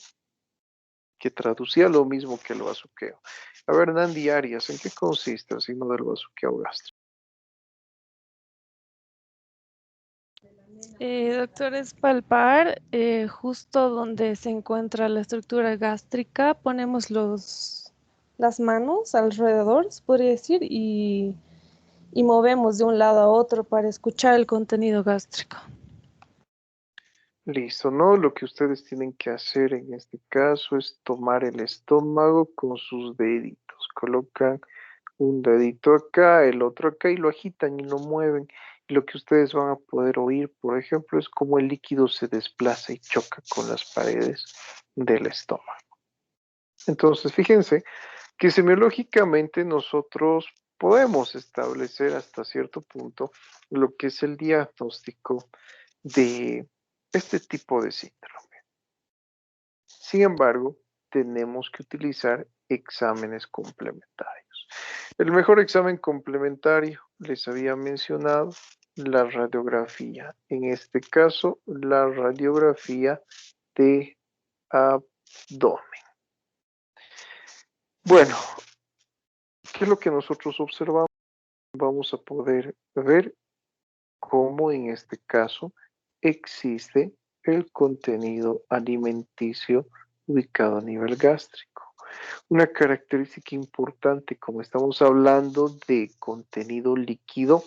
que traducía lo mismo que el bazuqueo. A ver, Nandi Arias, ¿en qué consiste el signo del bazuqueo gástrico? Doctor, es palpar justo donde se encuentra la estructura gástrica. Ponemos las manos alrededor, se podría decir, y movemos de un lado a otro para escuchar el contenido gástrico. Listo, ¿no? Lo que ustedes tienen que hacer en este caso es tomar el estómago con sus deditos. Colocan un dedito acá, el otro acá y lo agitan y lo mueven. Y lo que ustedes van a poder oír, por ejemplo, es cómo el líquido se desplaza y choca con las paredes del estómago. Entonces, fíjense que semiológicamente nosotros podemos establecer hasta cierto punto lo que es el diagnóstico de este tipo de síndrome. Sin embargo, tenemos que utilizar exámenes complementarios. El mejor examen complementario, les había mencionado, la radiografía. En este caso, la radiografía de abdomen. Bueno, ¿qué es lo que nosotros observamos? Vamos a poder ver cómo en este caso existe el contenido alimenticio ubicado a nivel gástrico. Una característica importante, como estamos hablando de contenido líquido,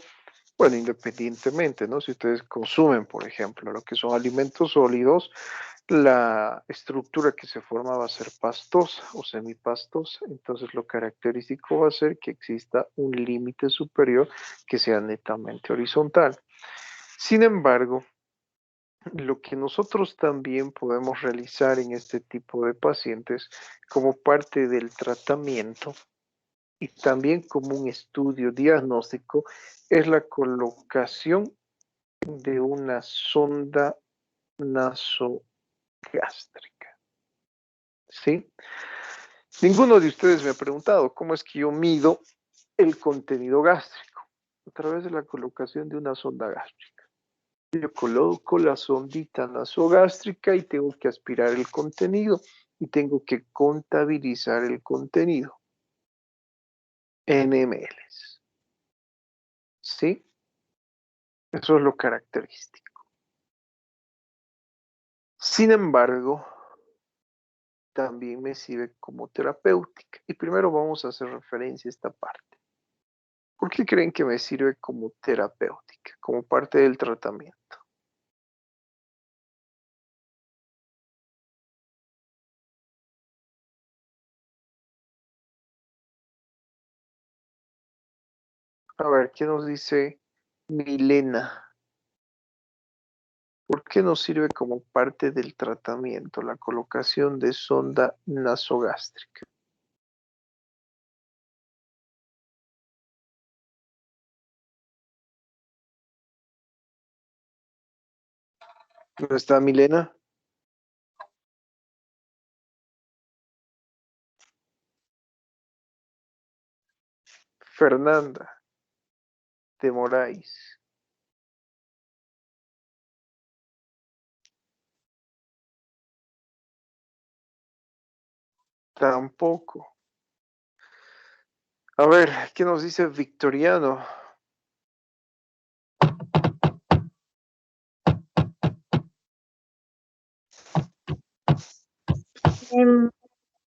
bueno, independientemente, ¿no? Si ustedes consumen, por ejemplo, lo que son alimentos sólidos, la estructura que se forma va a ser pastosa o semipastosa. Entonces, lo característico va a ser que exista un límite superior que sea netamente horizontal. Sin embargo, lo que nosotros también podemos realizar en este tipo de pacientes como parte del tratamiento y también como un estudio diagnóstico es la colocación de una sonda nasogástrica. ¿Sí? Ninguno de ustedes me ha preguntado cómo es que yo mido el contenido gástrico a través de la colocación de una sonda gástrica. Yo coloco la sondita nasogástrica y tengo que aspirar el contenido y tengo que contabilizar el contenido en ml. ¿Sí? Eso es lo característico. Sin embargo, también me sirve como terapéutica. Y primero vamos a hacer referencia a esta parte. ¿Por qué creen que me sirve como terapéutica, como parte del tratamiento? A ver, ¿qué nos dice Milena? ¿Por qué nos sirve como parte del tratamiento la colocación de sonda nasogástrica? ¿No está Milena? Fernanda de Moraes. Tampoco. A ver, ¿qué nos dice Victoriano?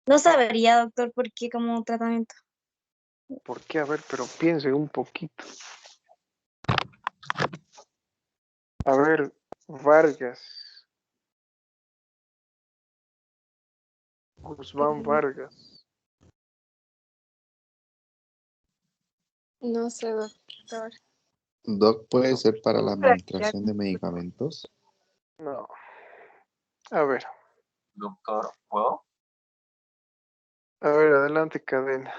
No sabría, doctor, por qué como tratamiento. ¿Por qué? A ver, pero piensen un poquito. A ver, Vargas. Guzmán Vargas. No sé, doctor. Doc, ¿puede ser para la administración de medicamentos? No. A ver. Doctor, ¿puedo? A ver, adelante, cadena.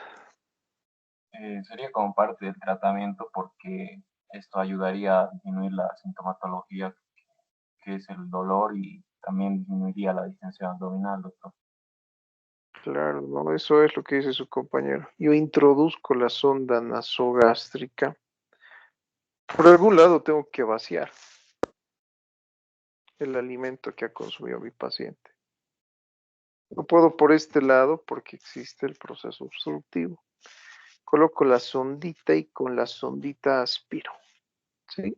Sería como parte del tratamiento porque esto ayudaría a disminuir la sintomatología que es el dolor y también disminuiría la distensión abdominal, doctor. Claro, no, eso es lo que dice su compañero. Yo introduzco la sonda nasogástrica Por algún lado tengo que vaciar el alimento que ha consumido mi paciente. No puedo por este lado porque existe el proceso obstructivo. Coloco la sondita y con la sondita aspiro. ¿Sí?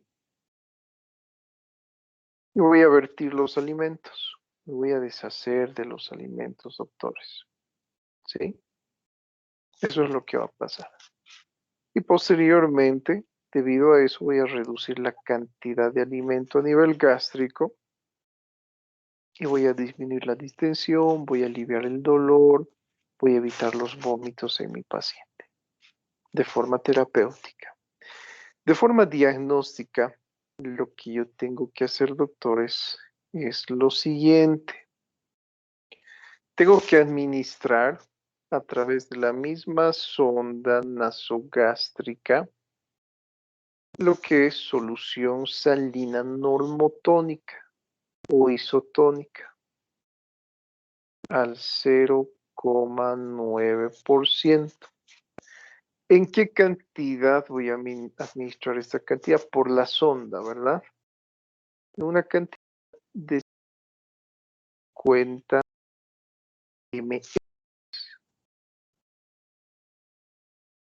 Y voy a vertir los alimentos. Me voy a deshacer de los alimentos, doctores. ¿Sí? Eso es lo que va a pasar. Y posteriormente, debido a eso, voy a reducir la cantidad de alimento a nivel gástrico y voy a disminuir la distensión, voy a aliviar el dolor, voy a evitar los vómitos en mi paciente de forma terapéutica. De forma diagnóstica, lo que yo tengo que hacer, doctores, es lo siguiente. Tengo que administrar a través de la misma sonda nasogástrica lo que es solución salina normotónica o isotónica al 0,9%. ¿En qué cantidad voy a administrar esta cantidad? Por la sonda, ¿verdad? Una cantidad de 50 ml.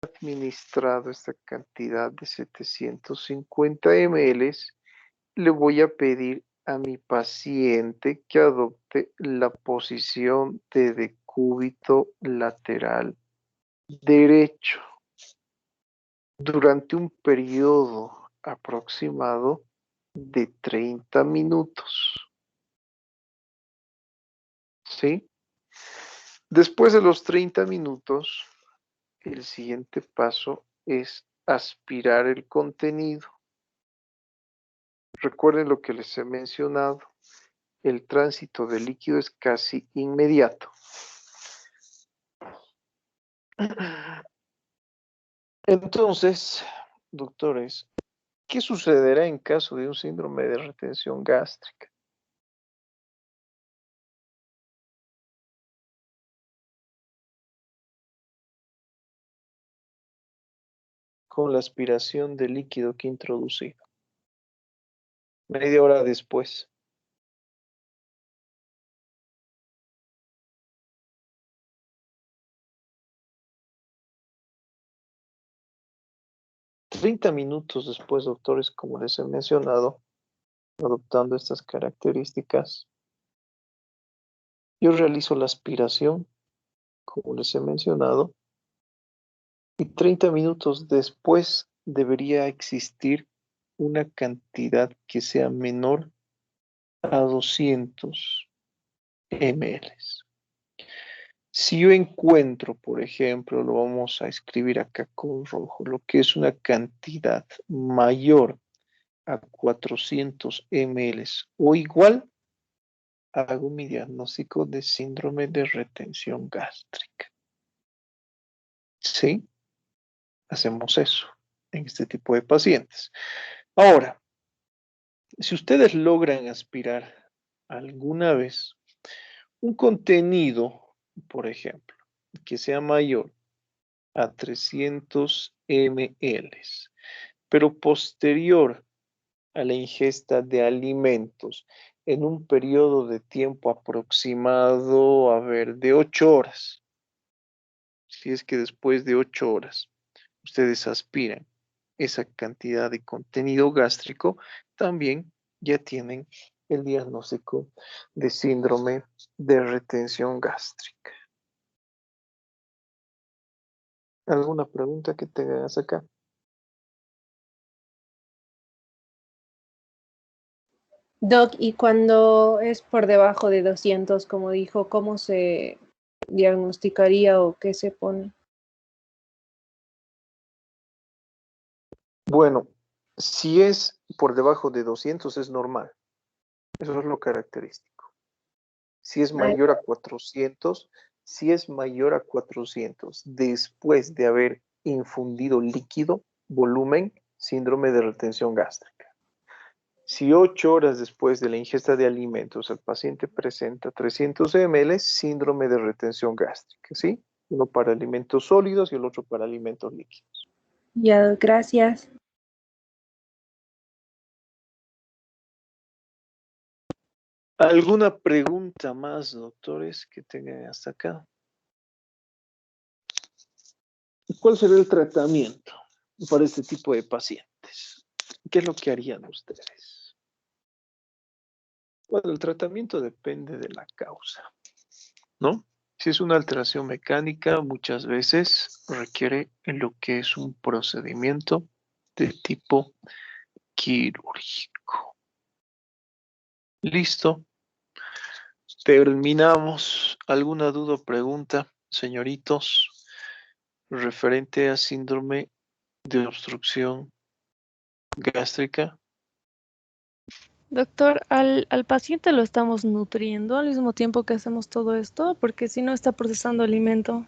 Administrado esta cantidad de 750 ml, le voy a pedir a mi paciente que adopte la posición de decúbito lateral derecho durante un periodo aproximado de 30 minutos. ¿Sí? Después de los 30 minutos, el siguiente paso es aspirar el contenido. Recuerden lo que les he mencionado. El tránsito de líquido es casi inmediato. Entonces, doctores, ¿qué sucederá en caso de un síndrome de retención gástrica? Con la aspiración de líquido que he introducido. Media hora después. $30 minutos después, doctores, como les he mencionado, adoptando estas características, yo realizo la aspiración, como les he mencionado, y 30 minutos después debería existir una cantidad que sea menor a 200 ml. Si yo encuentro, por ejemplo, lo vamos a escribir acá con rojo, lo que es una cantidad mayor a 400 ml o igual, hago mi diagnóstico de síndrome de retención gástrica. ¿Sí? Hacemos eso en este tipo de pacientes. Ahora, si ustedes logran aspirar alguna vez un contenido, por ejemplo, que sea mayor a 300 ml, pero posterior a la ingesta de alimentos en un periodo de tiempo aproximado, a ver, de 8 horas. Si es que después de 8 horas ustedes aspiran esa cantidad de contenido gástrico, también ya tienen el diagnóstico de síndrome de retención gástrica. ¿Alguna pregunta que tengas acá? Doc, y cuando es por debajo de 200, como dijo, ¿cómo se diagnosticaría o qué se pone? Bueno, si es por debajo de 200 es normal. Eso es lo característico. Si es mayor a 400, si es mayor a 400 después de haber infundido líquido, volumen, síndrome de retención gástrica. Si 8 horas después de la ingesta de alimentos el paciente presenta 300 ml, síndrome de retención gástrica, ¿sí? Uno para alimentos sólidos y el otro para alimentos líquidos. Ya, gracias. ¿Alguna pregunta más, doctores, que tengan hasta acá? ¿Cuál sería el tratamiento para este tipo de pacientes? ¿Qué es lo que harían ustedes? Bueno, el tratamiento depende de la causa, ¿no? Si es una alteración mecánica, muchas veces requiere lo que es un procedimiento de tipo quirúrgico. Listo. Terminamos. ¿Alguna duda o pregunta, señoritos, referente a síndrome de obstrucción gástrica? Doctor, al paciente lo estamos nutriendo al mismo tiempo que hacemos todo esto, porque si no está procesando alimento.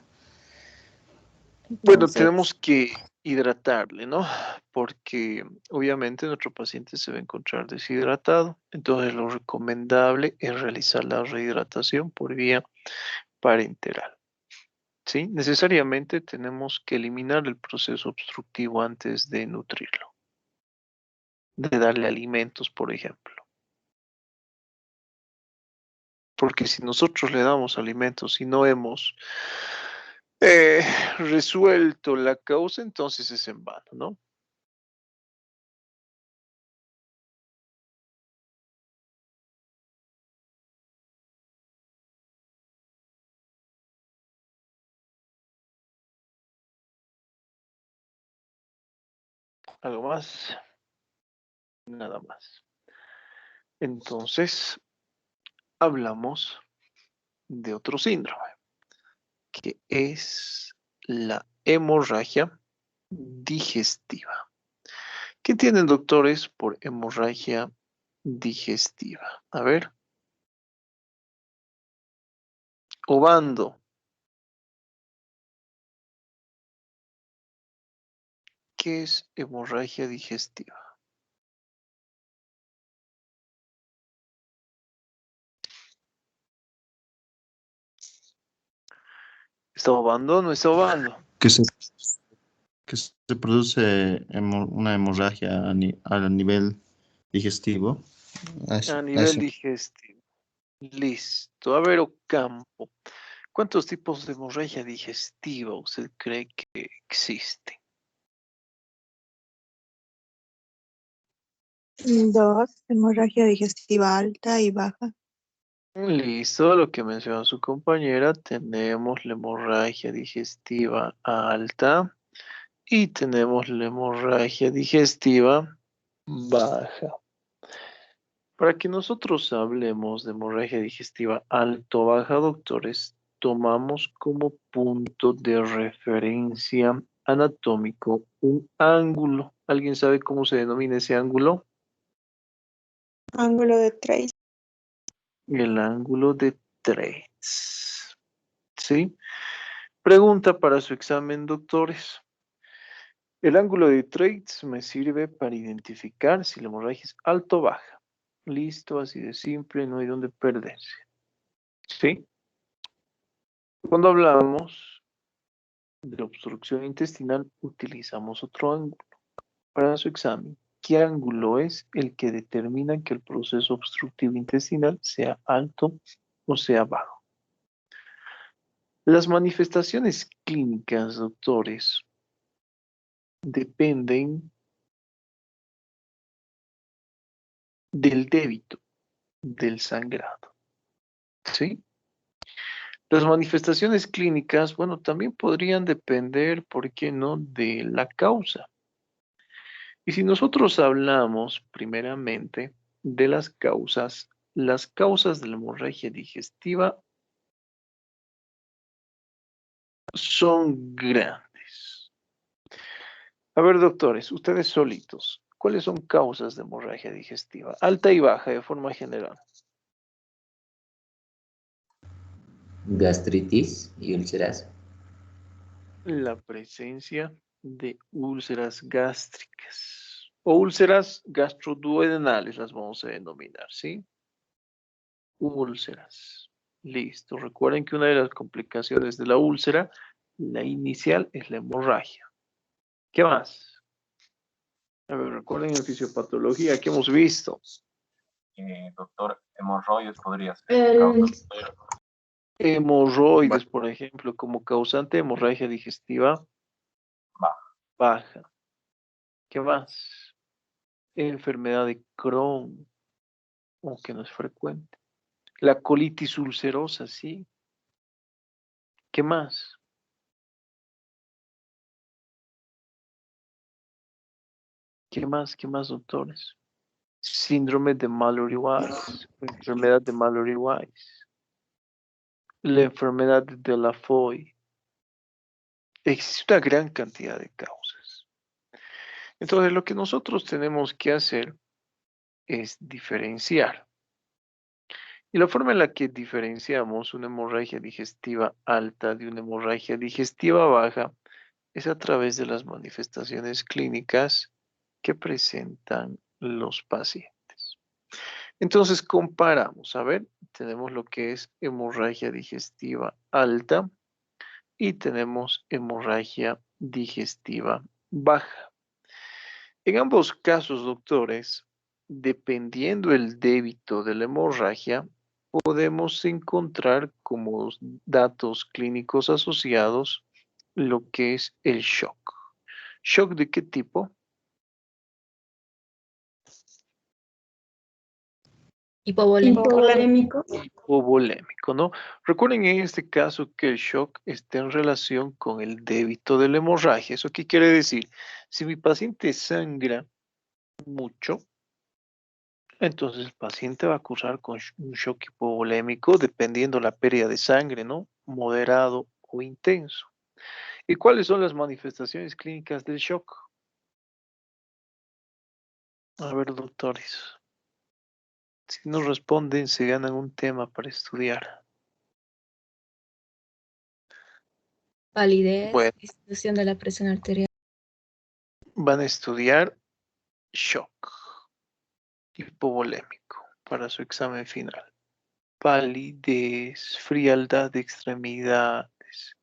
Bueno, Entonces, tenemos que hidratarle, ¿no? Porque obviamente nuestro paciente se va a encontrar deshidratado. Entonces, lo recomendable es realizar la rehidratación por vía parenteral. ¿Sí? Necesariamente tenemos que eliminar el proceso obstructivo antes de nutrirlo, de darle alimentos, por ejemplo. Porque si nosotros le damos alimentos y no hemos resuelto la causa, entonces es en vano, ¿no? ¿Algo más? Nada más. Entonces, hablamos de otro síndrome, que es la hemorragia digestiva. ¿Qué tienen, doctores, por hemorragia digestiva? A ver. Obando. ¿Qué es hemorragia digestiva? ¿Está obando o no está obando? Que se, que se produce una hemorragia a nivel digestivo. A A nivel eso. digestivo. Listo. A ver, Ocampo. ¿Cuántos tipos de hemorragia digestiva usted cree que existen? 2, hemorragia digestiva alta y baja. Listo, lo que mencionó su compañera, tenemos la hemorragia digestiva alta y tenemos la hemorragia digestiva baja. Para que nosotros hablemos de hemorragia digestiva alto-baja, doctores, tomamos como punto de referencia anatómico un ángulo. ¿Alguien sabe cómo se denomina ese ángulo? Ángulo de Trace. El ángulo de Treitz. ¿Sí? Pregunta para su examen, doctores. El ángulo de Treitz me sirve para identificar si la hemorragia es alto o baja. Listo, así de simple, no hay donde perderse. ¿Sí? Cuando hablamos de obstrucción intestinal, utilizamos otro ángulo. Para su examen, ¿qué ángulo es el que determina que el proceso obstructivo intestinal sea alto o sea bajo? Las manifestaciones clínicas, doctores, dependen del débito del sangrado. ¿Sí? Las manifestaciones clínicas, bueno, también podrían depender, ¿por qué no?, de la causa. Y si nosotros hablamos primeramente de las causas de la hemorragia digestiva son grandes. A ver, doctores, ustedes solitos, ¿cuáles son causas de hemorragia digestiva? Alta y baja, de forma general. Gastritis y úlceras. La presencia de úlceras gástricas o úlceras gastroduodenales las vamos a denominar, ¿sí? Úlceras. Listo. Recuerden que una de las complicaciones de la úlcera, la inicial, es la hemorragia. ¿Qué más? A ver, recuerden en fisiopatología que hemos visto. doctor, hemorroides podría ser El, Hemorroides, por ejemplo, como causante de hemorragia digestiva baja. ¿Qué más? Enfermedad de Crohn, aunque no es frecuente. La colitis ulcerosa, sí. ¿Qué más? ¿Qué más? ¿Qué más, doctores? Síndrome de Mallory-Weiss, enfermedad de Mallory-Weiss, la enfermedad de Delafoy. Existe una gran cantidad de causas. Entonces, lo que nosotros tenemos que hacer es diferenciar. Y la forma en la que diferenciamos una hemorragia digestiva alta de una hemorragia digestiva baja es a través de las manifestaciones clínicas que presentan los pacientes. Entonces comparamos, a ver, tenemos lo que es hemorragia digestiva alta y tenemos hemorragia digestiva baja. En ambos casos, doctores, dependiendo el débito de la hemorragia, podemos encontrar como datos clínicos asociados lo que es el shock. ¿Shock de qué tipo? hipovolémico. Hipovolémico, ¿no? Recuerden en este caso que el shock está en relación con el débito de la hemorragia. ¿Eso qué quiere decir? Si mi paciente sangra mucho, entonces el paciente va a cursar con un shock hipovolémico dependiendo la pérdida de sangre, ¿no? Moderado o intenso. ¿Y cuáles son las manifestaciones clínicas del shock? A ver, doctores. Si no responden, se ganan un tema para estudiar. Palidez, Bueno, disminución de la presión arterial. van a estudiar shock hipovolémico para su examen final. Palidez, frialdad de extremidades.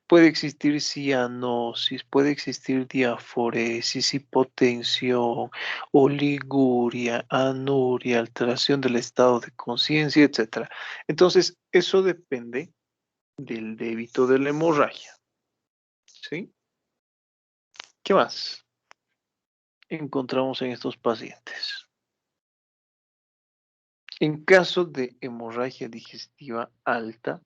Puede existir cianosis, puede existir diaforesis, hipotensión, oliguria, anuria, alteración del estado de conciencia, etc. Entonces, eso depende del débito de la hemorragia. ¿Sí? ¿Qué más encontramos en estos pacientes? En caso de hemorragia digestiva alta,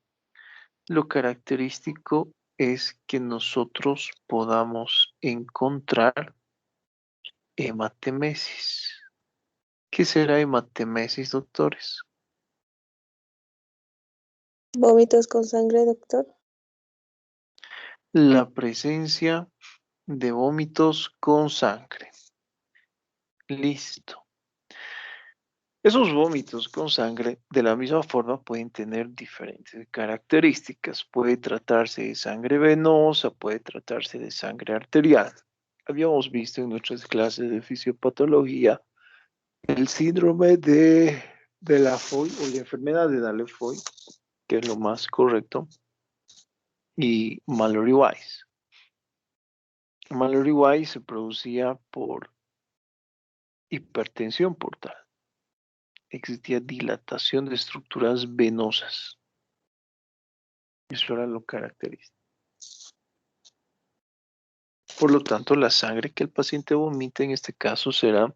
lo característico es que nosotros podamos encontrar hematemesis. ¿Qué será hematemesis, doctores? Vómitos con sangre, doctor. La presencia de vómitos con sangre. Listo. Esos vómitos con sangre, de la misma forma, pueden tener diferentes características. Puede tratarse de sangre venosa, puede tratarse de sangre arterial. Habíamos visto en nuestras clases de fisiopatología el síndrome de Delafoy o la enfermedad de Delafoy, que es lo más correcto, y Mallory-Weiss. Mallory-Weiss se producía por hipertensión portal. Existía dilatación de estructuras venosas. Eso era lo característico. Por lo tanto, la sangre que el paciente vomita en este caso será,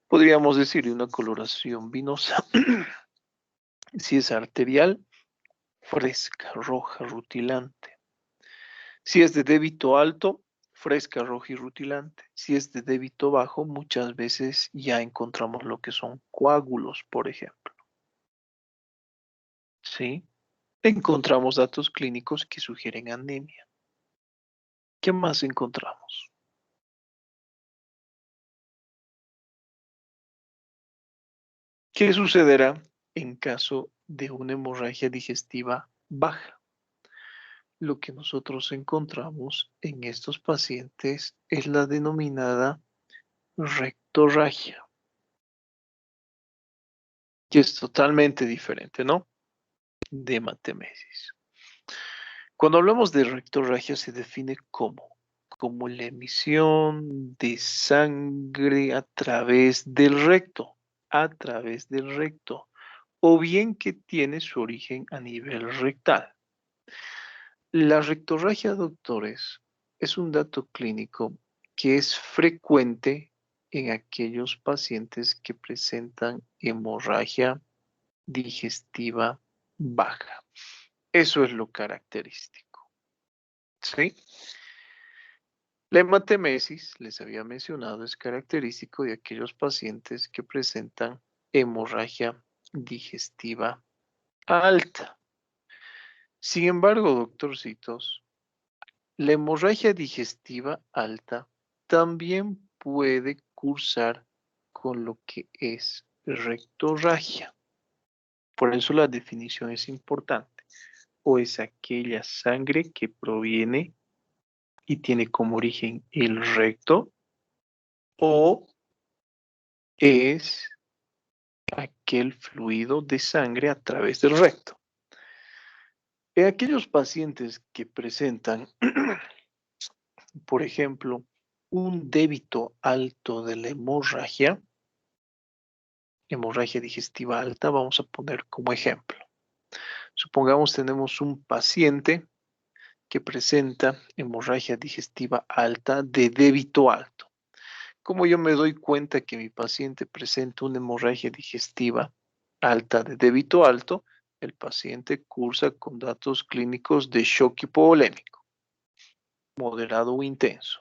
podríamos decir, de una coloración vinosa. Si es arterial, fresca, roja, rutilante. Si es de débito alto, fresca, roja y rutilante. Si es de débito bajo, muchas veces ya encontramos lo que son coágulos, por ejemplo. ¿Sí? Encontramos datos clínicos que sugieren anemia. ¿Qué más encontramos? ¿Qué sucederá en caso de una hemorragia digestiva baja? Lo que nosotros encontramos en estos pacientes es la denominada rectorragia, que es totalmente diferente, ¿no? De hematemesis. Cuando hablamos de rectorragia se define como la emisión de sangre a través del recto. a través del recto, o bien que tiene su origen a nivel rectal. La rectorragia, doctores, es un dato clínico que es frecuente en aquellos pacientes que presentan hemorragia digestiva baja. Eso es lo característico. ¿Sí? La hematemesis, les había mencionado, es característico de aquellos pacientes que presentan hemorragia digestiva alta. Sin embargo, doctorcitos, la hemorragia digestiva alta también puede cursar con lo que es rectorragia. Por eso la definición es importante. O es aquella sangre que proviene y tiene como origen el recto, o es aquel fluido de sangre a través del recto. En aquellos pacientes que presentan, por ejemplo, un débito alto de la hemorragia digestiva alta, vamos a poner como ejemplo. Supongamos tenemos un paciente que presenta hemorragia digestiva alta de débito alto. ¿Cómo yo me doy cuenta que mi paciente presenta una hemorragia digestiva alta de débito alto? El paciente cursa con datos clínicos de shock hipovolémico, moderado o intenso.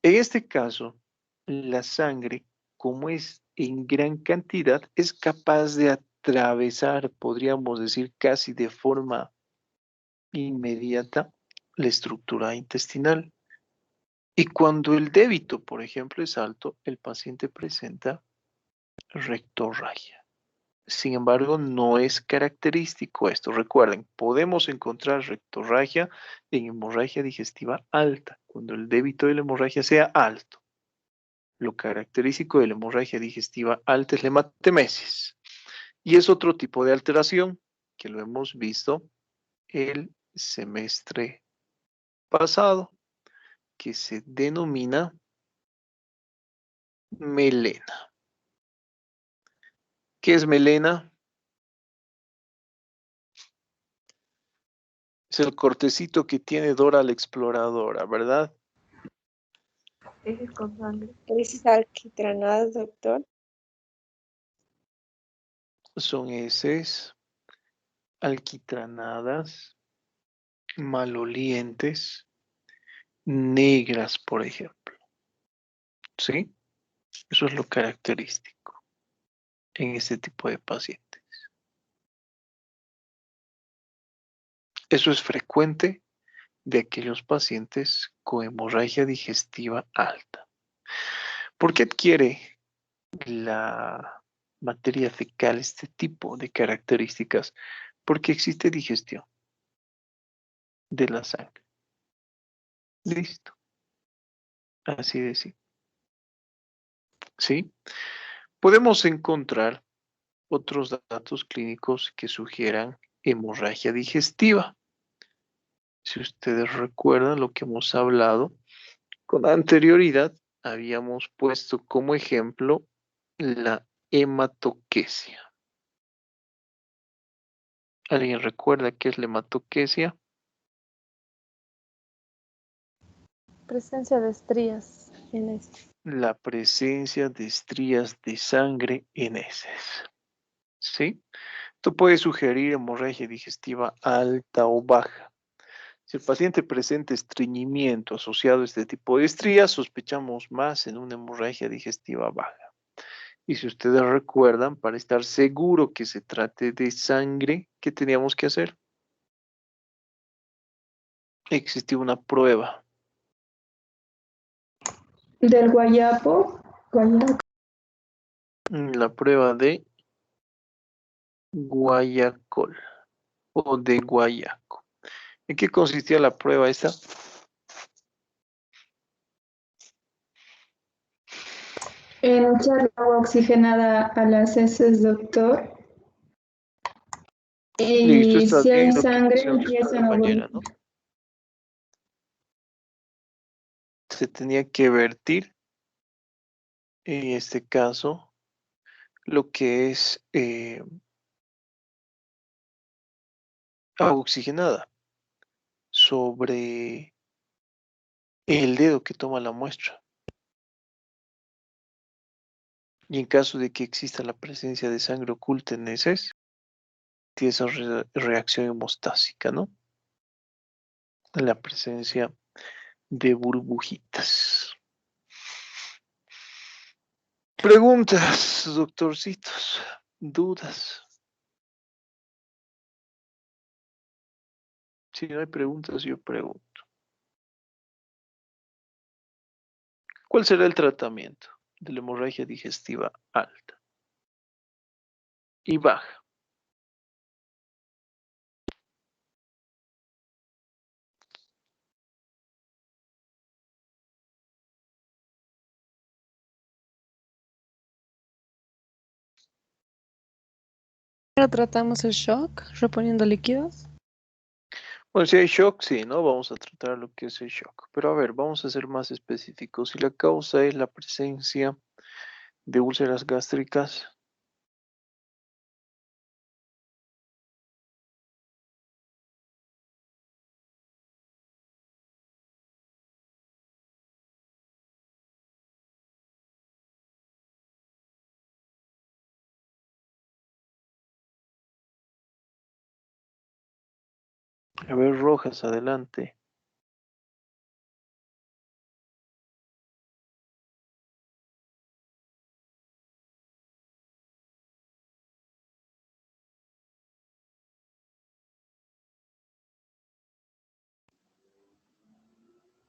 En este caso, la sangre, como es en gran cantidad, es capaz de atravesar, podríamos decir, casi de forma inmediata la estructura intestinal. Y cuando el débito, por ejemplo, es alto, el paciente presenta rectorragia. Sin embargo, no es característico esto. Recuerden, podemos encontrar rectorragia en hemorragia digestiva alta, cuando el débito de la hemorragia sea alto. Lo característico de la hemorragia digestiva alta es la hematemesis. Y es otro tipo de alteración que lo hemos visto el semestre pasado, que se denomina melena. ¿Qué es melena? Es el cortecito que tiene Dora la exploradora, ¿verdad? Heces con sangre. ¿Heces alquitranadas, doctor? Son heces alquitranadas, malolientes, negras, por ejemplo. ¿Sí? Eso es lo característico en este tipo de pacientes. Eso es frecuente de aquellos pacientes con hemorragia digestiva alta. ¿Por qué adquiere la materia fecal este tipo de características? Porque existe digestión de la sangre. Listo. Así de simple. ¿Sí? Podemos encontrar otros datos clínicos que sugieran hemorragia digestiva. Si ustedes recuerdan lo que hemos hablado con anterioridad, habíamos puesto como ejemplo la hematoquesia. ¿Alguien recuerda qué es la hematoquesia? Presencia de estrías en heces. La presencia de estrías de sangre en heces. ¿Sí? Esto puede sugerir hemorragia digestiva alta o baja. Si el paciente presenta estreñimiento asociado a este tipo de estrías, sospechamos más en una hemorragia digestiva baja. Y si ustedes recuerdan, para estar seguro que se trate de sangre, ¿qué teníamos que hacer? Existía una prueba. Del guayapo. La prueba de Guayacol o de Guayaco. ¿En qué consistía la prueba esta? En echar agua oxigenada a las heces, doctor. Listo, Y está si bien hay lo que sangre, menciona tu empiezan a compañera, ¿no? Se tenía que vertir, en este caso, lo que es agua oxigenada sobre el dedo que toma la muestra. Y en caso de que exista la presencia de sangre oculta en heces, tiene esa reacción hemostásica, ¿no? La presencia de burbujitas. Preguntas, doctorcitos, dudas. Si no hay preguntas, yo pregunto. ¿Cuál será el tratamiento de la hemorragia digestiva alta y baja? Pero tratamos el shock, reponiendo líquidos. Bueno, si hay shock, sí, ¿no? Vamos a tratar lo que es el shock. Pero a ver, vamos a ser más específicos. Si la causa es la presencia de úlceras gástricas, a ver, Rojas, adelante.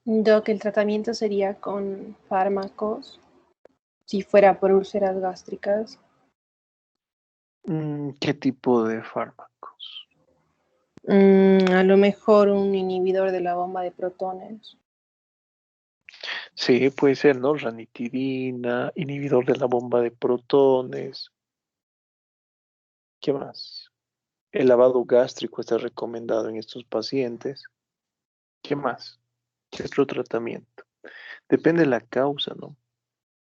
Doc, el tratamiento sería con fármacos, si fuera por úlceras gástricas. ¿Qué tipo de fármacos? A lo mejor un inhibidor de la bomba de protones. Sí, puede ser, ¿no? Ranitidina, inhibidor de la bomba de protones. ¿Qué más? El lavado gástrico está recomendado en estos pacientes. ¿Qué más? ¿Qué otro tratamiento? Depende de la causa, ¿no?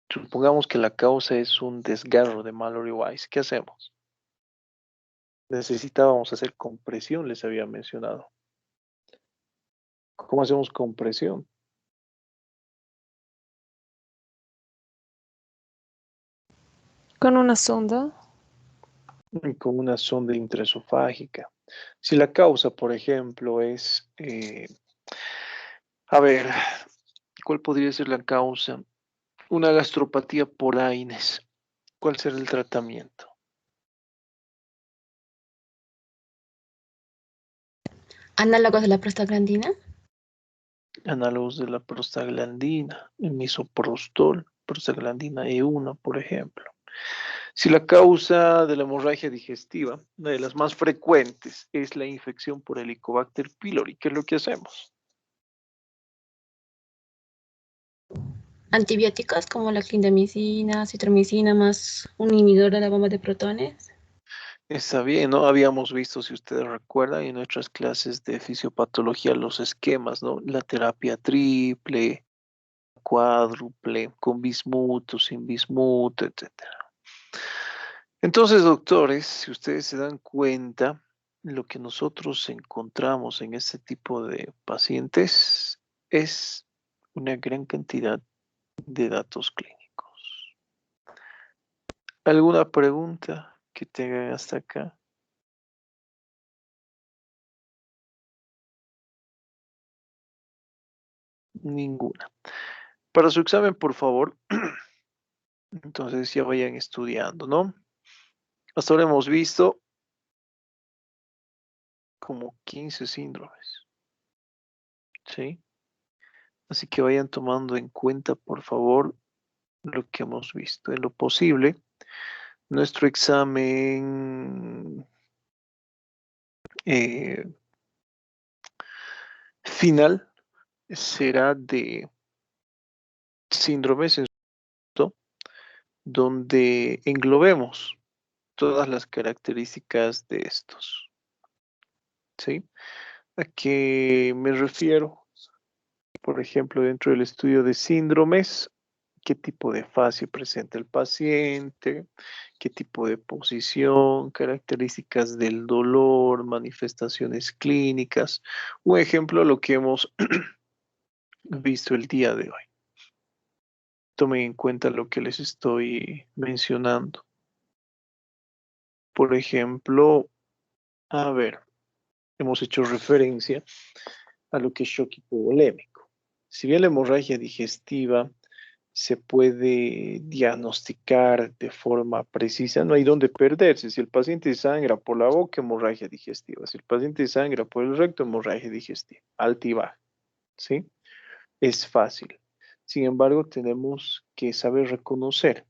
Supongamos que la causa es un desgarro de Mallory Weiss. ¿Qué hacemos? Necesitábamos hacer compresión, les había mencionado. ¿Cómo hacemos compresión? Con una sonda. Con una sonda intraesofágica. Si la causa, por ejemplo, es, a ver, ¿cuál podría ser la causa? Una gastropatía por AINES. ¿Cuál será el tratamiento? Análogos de la prostaglandina. Análogos de la prostaglandina, el misoprostol, prostaglandina E1, por ejemplo. Si la causa de la hemorragia digestiva, una de las más frecuentes, es la infección por Helicobacter pylori, ¿qué es lo que hacemos? Antibióticos como la clindamicina, citromicina, más un inhibidor de la bomba de protones. Está bien, ¿no? Habíamos visto, si ustedes recuerdan, en nuestras clases de fisiopatología los esquemas, ¿no? La terapia triple, cuádruple, con bismuto, sin bismuto, etcétera. Entonces, doctores, si ustedes se dan cuenta, lo que nosotros encontramos en este tipo de pacientes es una gran cantidad de datos clínicos. ¿Alguna pregunta que tengan hasta acá? Ninguna. Para su examen, por favor, entonces ya vayan estudiando, ¿no? Hasta ahora hemos visto como 15 síndromes, ¿sí? Así que vayan tomando en cuenta, por favor, lo que hemos visto. En lo posible, nuestro examen final será de síndromes, donde englobemos todas las características de estos, ¿sí? ¿A qué me refiero? Por ejemplo, dentro del estudio de síndromes, qué tipo de fascia presenta el paciente, qué tipo de posición, características del dolor, manifestaciones clínicas. Un ejemplo, lo que hemos visto el día de hoy. Tomen en cuenta lo que les estoy mencionando. Por ejemplo, a ver, hemos hecho referencia a lo que es shock hipovolémico. Si bien la hemorragia digestiva se puede diagnosticar de forma precisa, no hay dónde perderse. Si el paciente sangra por la boca, hemorragia digestiva. Si el paciente sangra por el recto, hemorragia digestiva. Alta y baja, ¿sí? Es fácil. Sin embargo, tenemos que saber reconocer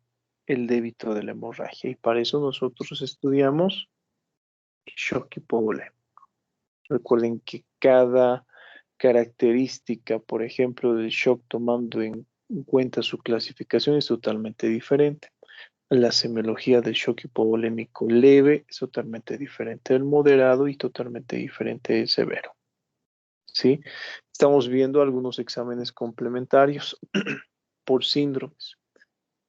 el débito de la hemorragia y para eso nosotros estudiamos shock hipovolémico. Recuerden que cada característica, por ejemplo, del shock tomando en cuenta su clasificación es totalmente diferente. La semiología del shock hipovolémico leve es totalmente diferente del moderado y totalmente diferente del severo. ¿Sí? Estamos viendo algunos exámenes complementarios por síndromes.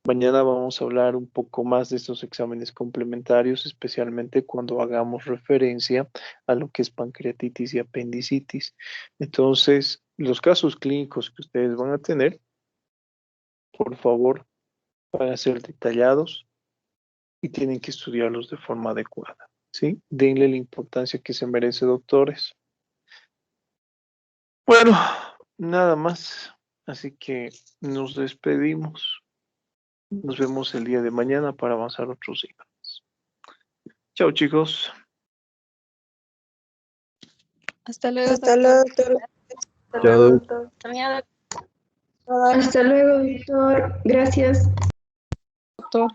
Mañana vamos a hablar un poco más de estos exámenes complementarios, especialmente cuando hagamos referencia a lo que es pancreatitis y apendicitis. Entonces, los casos clínicos que ustedes van a tener, por favor, van a ser detallados y tienen que estudiarlos de forma adecuada, ¿sí? Denle la importancia que se merece, doctores. Bueno, nada más. Así que nos despedimos. Nos vemos el día de mañana para avanzar otros exámenes. Chao, chicos. Hasta luego, Hasta doctor. luego, doctor. Chao, Hasta luego, doctor. Gracias. Doctor.